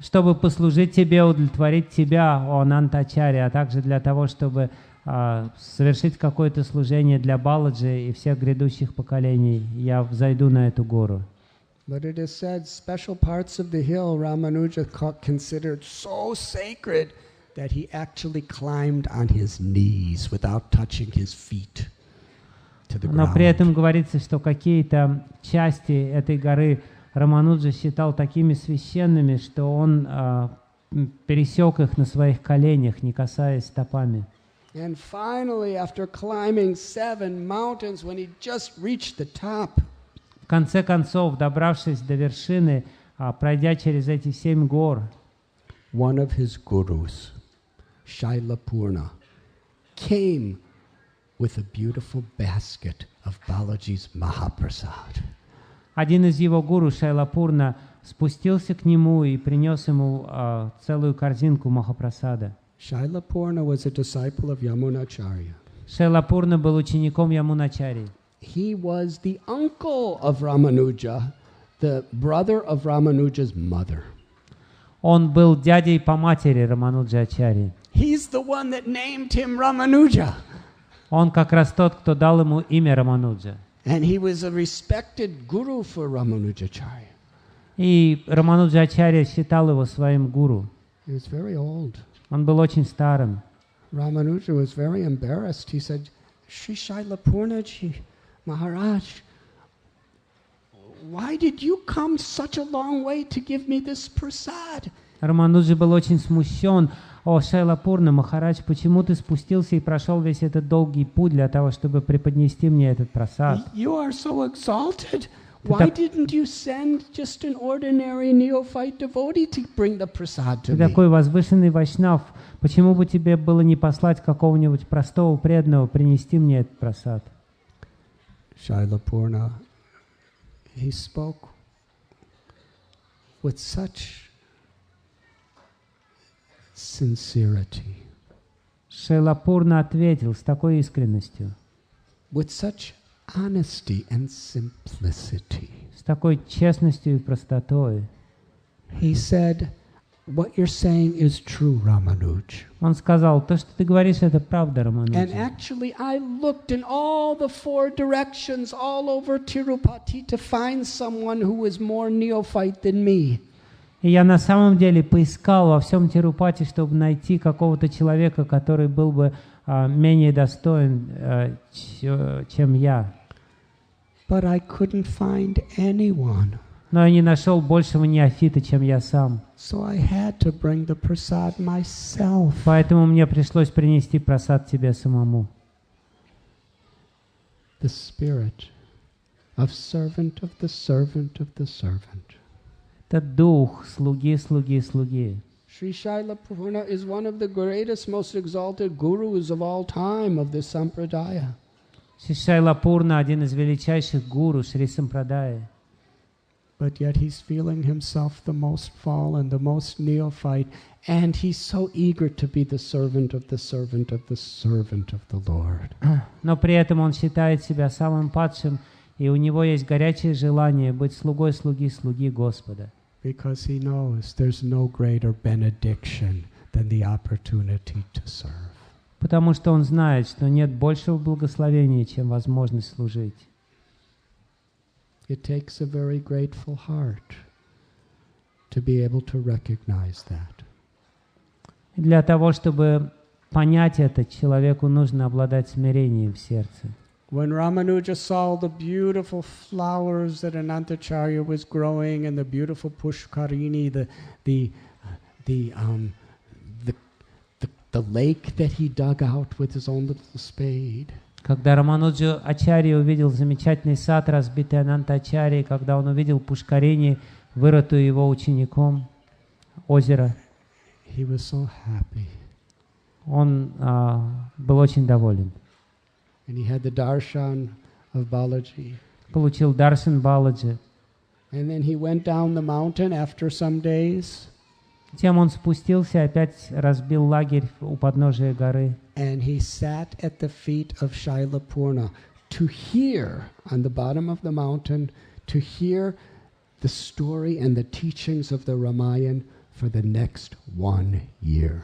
чтобы послужить тебе, удовлетворить тебя, о Анантачаре, а также для того, чтобы совершить какое-то служение для Баладжи и всех грядущих поколений, я взойду на эту гору. But it is said, special parts of the hill Ramanuja considered so sacred that he actually climbed on his knees without touching his feet to the Но при ground. этом говорится, что какие-то части этой горы Рамануджа считал такими священными, что он пересек их на своих коленях, не касаясь стопами. And finally, after climbing 7 mountains, when he just reached the top, В конце концов, добравшись до вершины, пройдя через эти 7 гор, one of his gurus, Shailapurna, came with a beautiful basket of Balaji's Mahaprasad. один из его гуру, Шайлапурна, спустился к нему и принес ему целую корзинку Махапрасада. Shailapurna was a disciple of Yamunacharya. Шайлапурна был учеником Ямуначари. He was the uncle of Ramanuja, the brother of Ramanuja's mother. Он был дядей по матери Рамануджачари. He's the one that named him Ramanuja. Он как раз тот, кто дал ему имя Рамануджа. And he was a respected guru for Ramanujacharya. И Рамануджачарья считал его своим гуру. He was very old. Он был очень старым. Ramanuja was very embarrassed. He said, Sri Shailapurnaji Maharaj, why did you come such a long way to give me this prasad? Рамануджа был очень смущен. О, Шайлапурна, Махарадж, почему ты спустился и прошел весь этот долгий путь для того, чтобы преподнести мне этот прасад? You are so exalted. Why didn't you send just an ordinary neophyte devotee to bring the prasad to Ты me? такой возвышенный вайшнав. Почему бы тебе было не послать какого-нибудь простого преданного принести мне этот прасад? Shailapurna, he spoke with such sincerity, Шайлапурна ответил с такой искренностью, with such honesty and simplicity. с такой честностью и простотой. He said, what you're saying is true, Ramanuj. Он сказал, то, что ты говоришь, это правда, And Рамануджа. actually, I looked in all the 4 directions all over Tirupati to find someone who was more neophyte than me. И я на самом деле поискал во всем Тирупати, чтобы найти какого-то человека, который был бы менее достоин, чем я. But I couldn't find anyone. Но я не нашел большего неофита, чем я сам. So I had to bring the prasad myself. Поэтому мне пришлось принести прасад тебе самому. The spirit of servant of the servant of the servant. Это дух слуги, слуги, слуги. Sri Shailapurna is one of the greatest, most exalted gurus of all time of this sampradaya. Шри Шайлапурна один из величайших гуру Шри Сампрадаи. But yet he's feeling himself the most fallen, the most neophyte, and he's so eager to be the servant of the servant of the servant of the Lord. Но при этом он считает себя самым падшим, и у него есть горячее желание быть слугой слуги, слуги Господа. Because he knows there's no greater benediction than the opportunity to serve. Потому что он знает, что нет большего благословения, чем возможность служить. It takes a very grateful heart to be able to recognize that. И для того, чтобы понять это, человеку нужно обладать смирением в сердце. When Ramanuja saw the beautiful flowers that Anantacharya was growing and the beautiful Pushkarini, the lake that he dug out with his own little spade. Когда Рамануджа Ачарья увидел замечательный сад, разбитый Анантачарьей, когда он увидел Пушкарини, вырытую его учеником, озеро, He was so happy. Он был очень доволен. And he had the darshan of Balaji. Получил даршан Баладжи. And then he went down the mountain after some days. Затем он спустился, опять разбил лагерь у подножия горы. And he sat at the feet of Shaila Purna to hear on the bottom of the mountain, to hear the story and the teachings of the Ramayana for the next 1 year.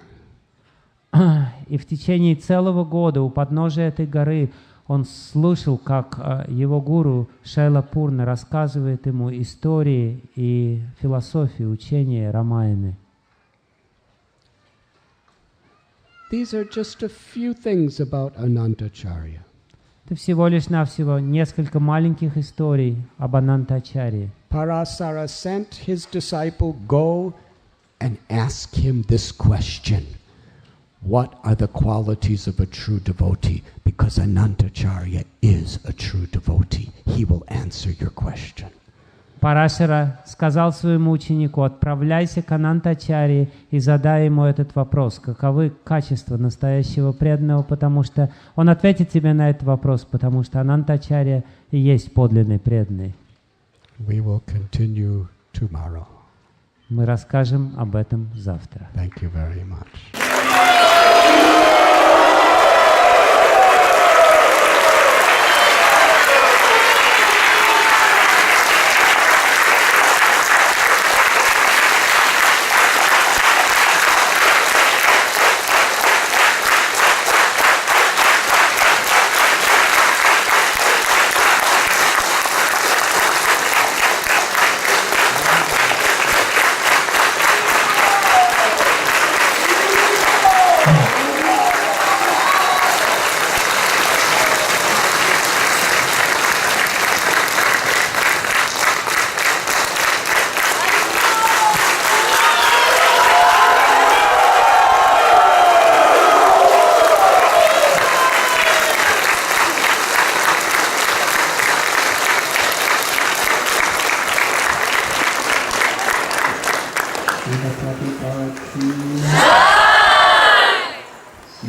И в течение целого года у подножия этой горы он слышал, как его гуру Шайла Пурна рассказывает ему истории и философию, учения Рамаяны. These are just a few things about Anantacharya. Это всего лишь навсего несколько маленьких историй об Анантачарье. Parasara sent his disciple, go and ask him this question. What are the qualities of a true devotee? Because Anantacharya is a true devotee. He will answer your question. Парашара сказал своему ученику: отправляйся к Анантачарье и задай ему этот вопрос. Каковы качества настоящего преданного? Потому что он ответит тебе на этот вопрос, потому что Анантачарья и есть подлинный преданный. We will continue tomorrow. Мы расскажем об этом завтра. Thank you very much.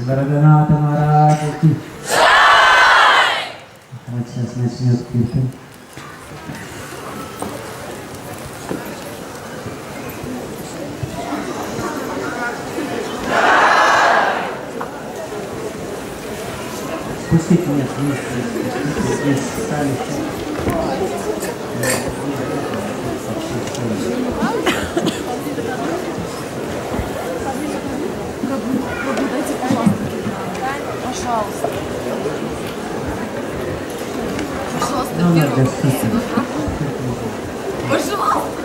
Радha-Madhava. Вот сейчас начнет киртан. Спустите, нет, здесь стали. Пожалуйста. Пожалуйста, Ну, первый. спасибо. Пожалуйста.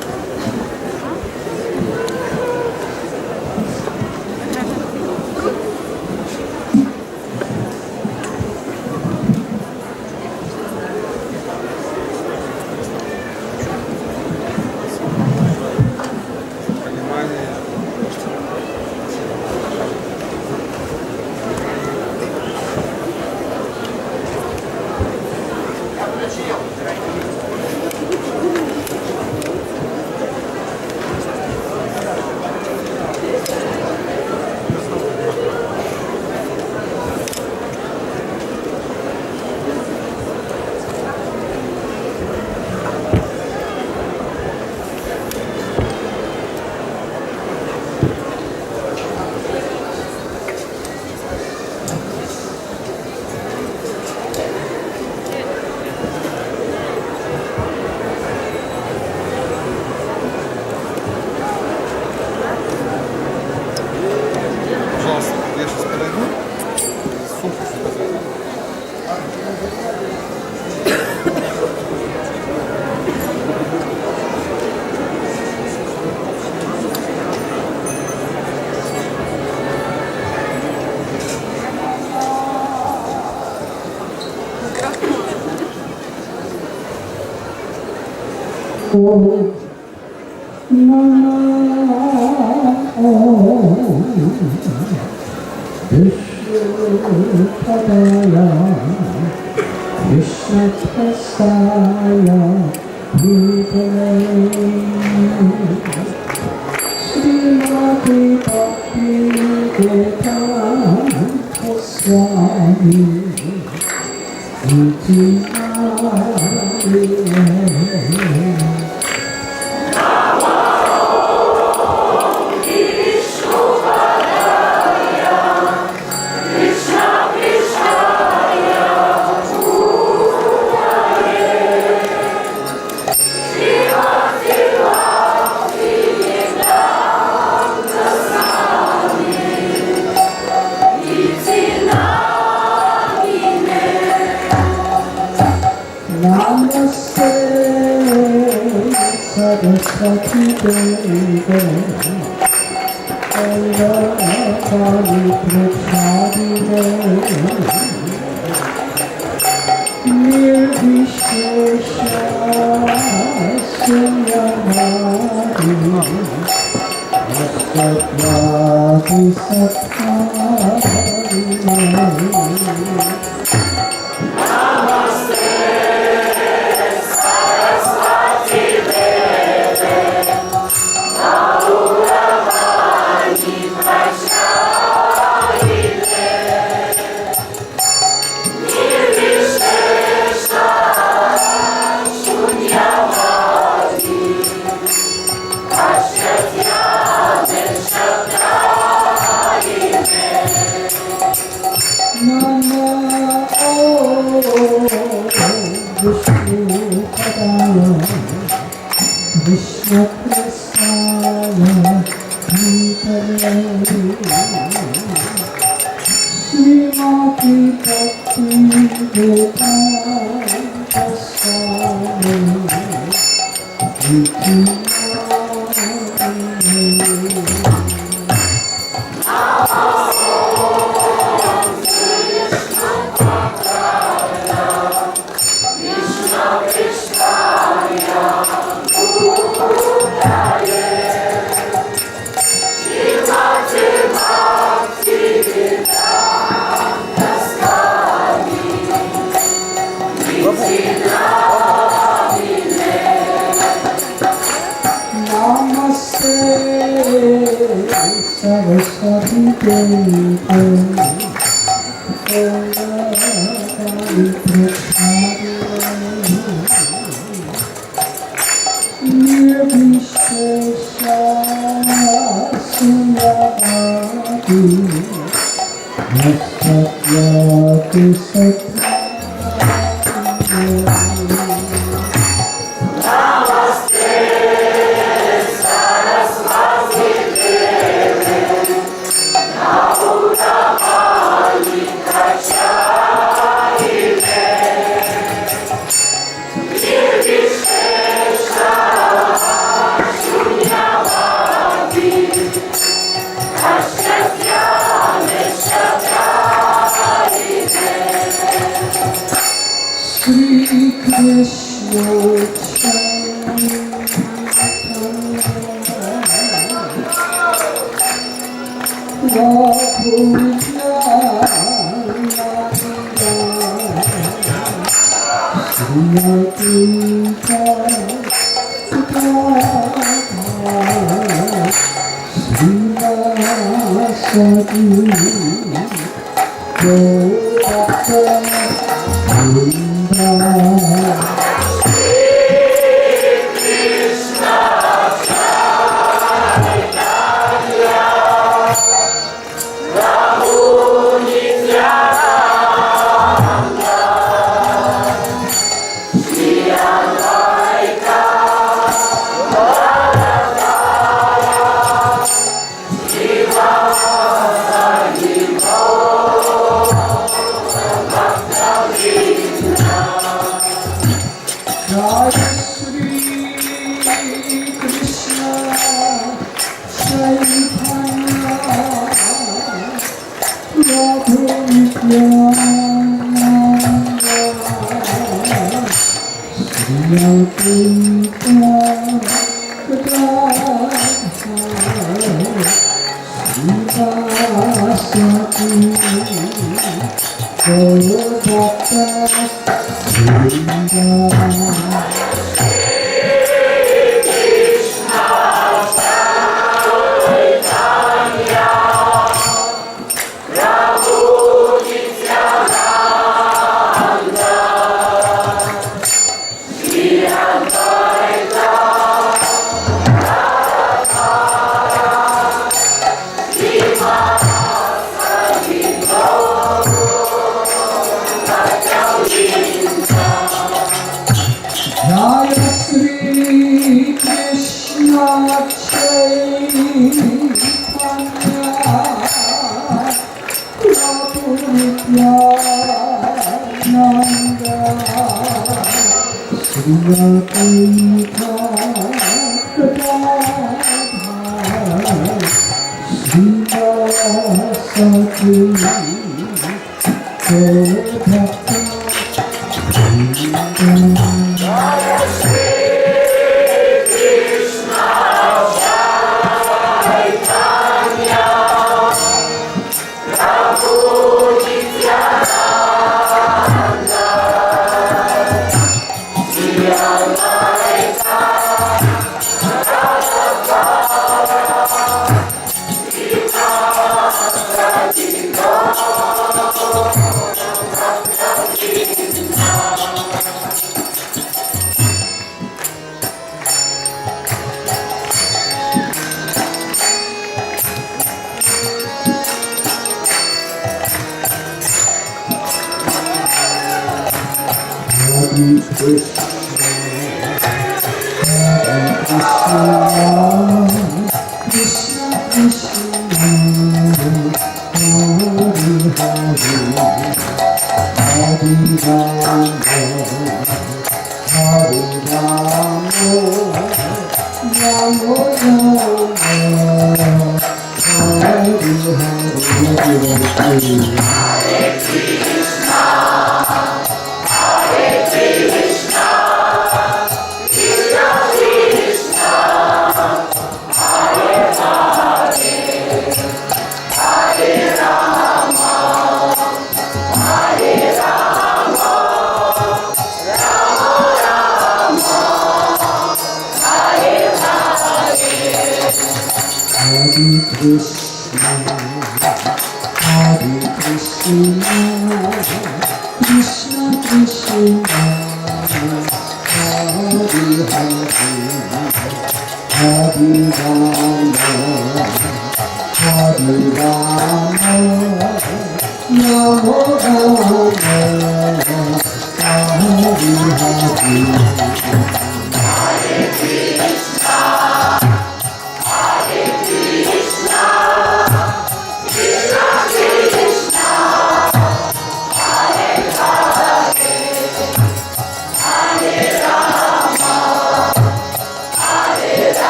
Hare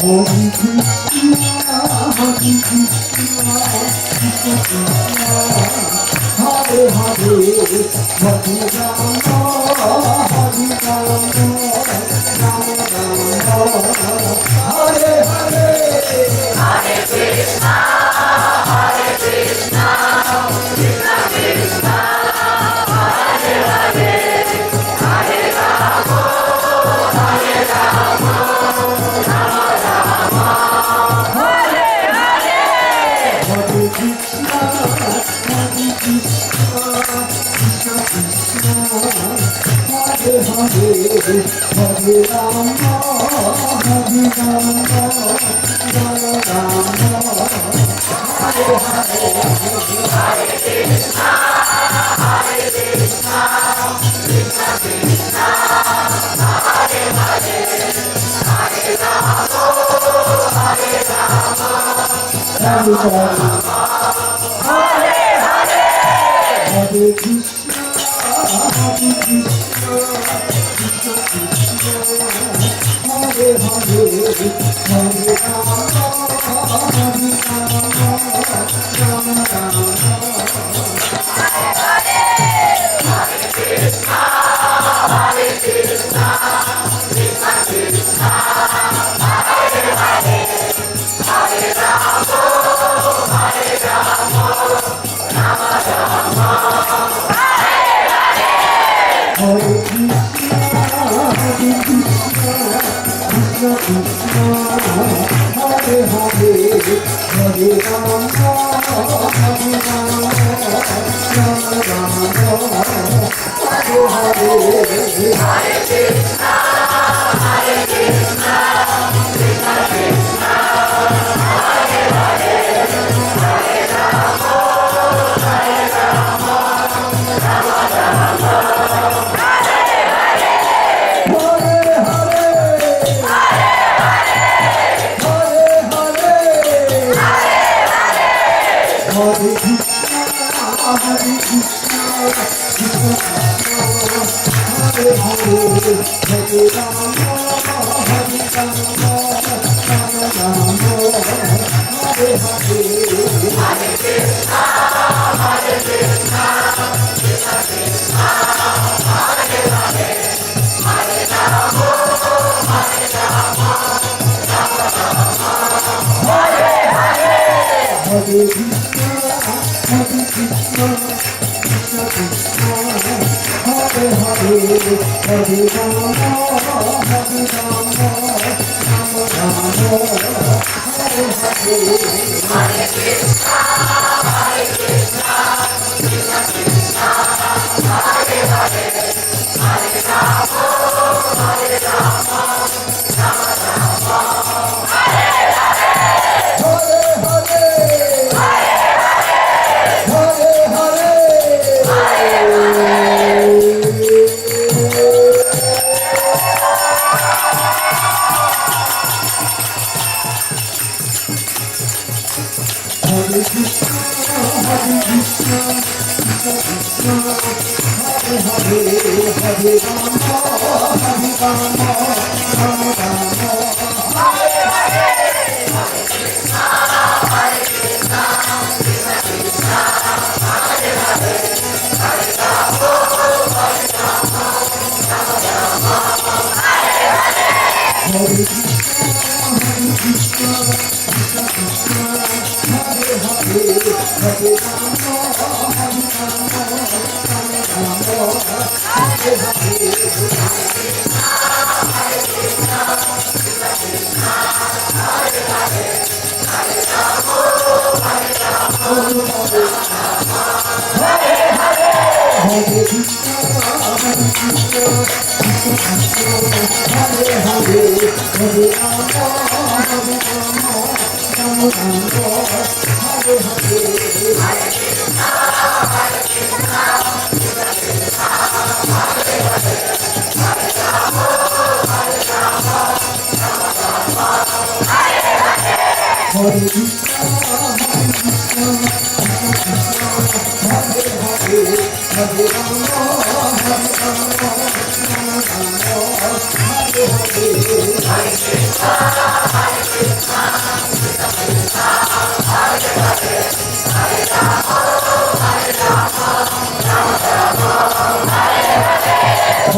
Hare Krishna, Hare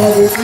Krishna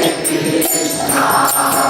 Hare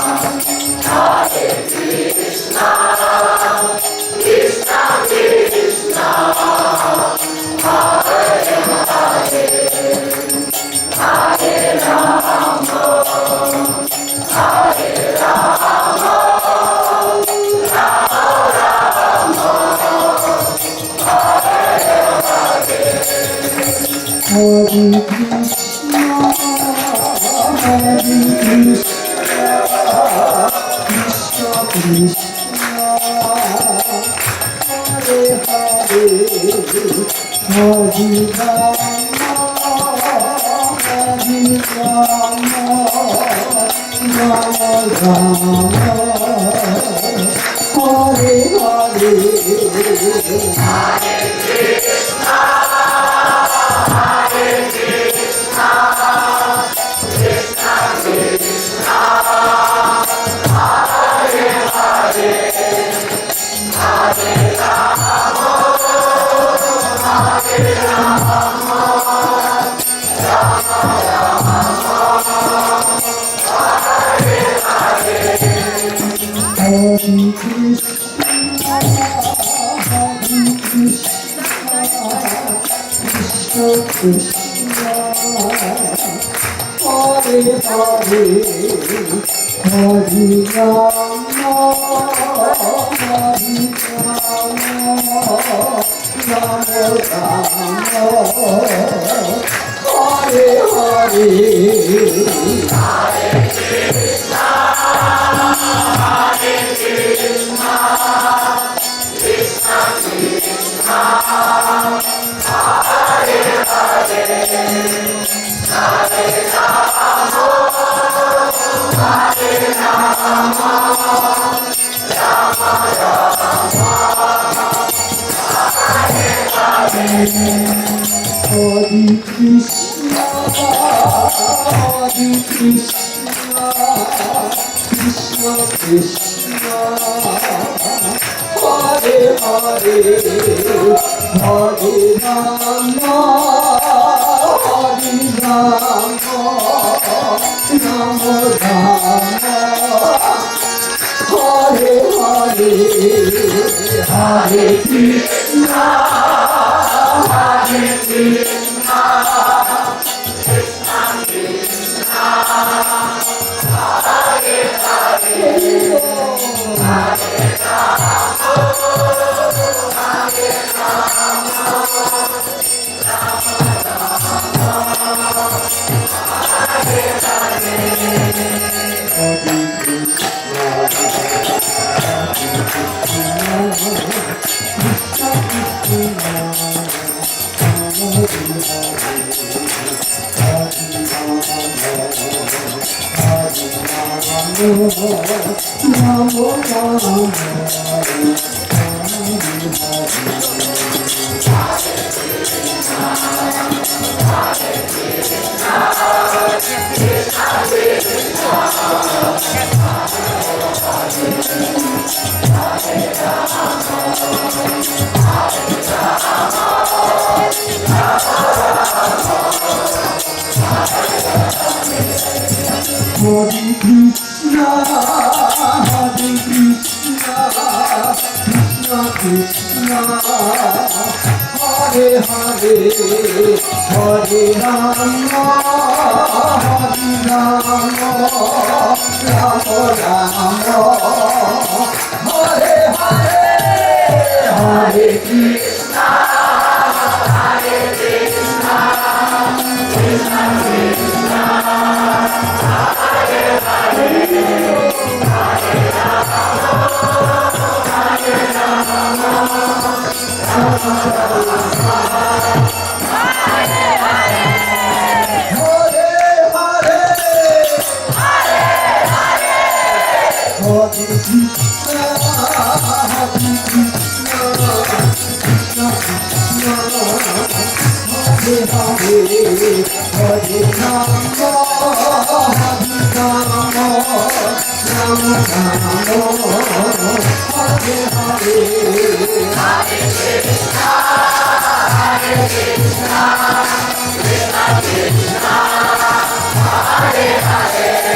Hare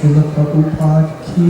Srila Prabhupada ki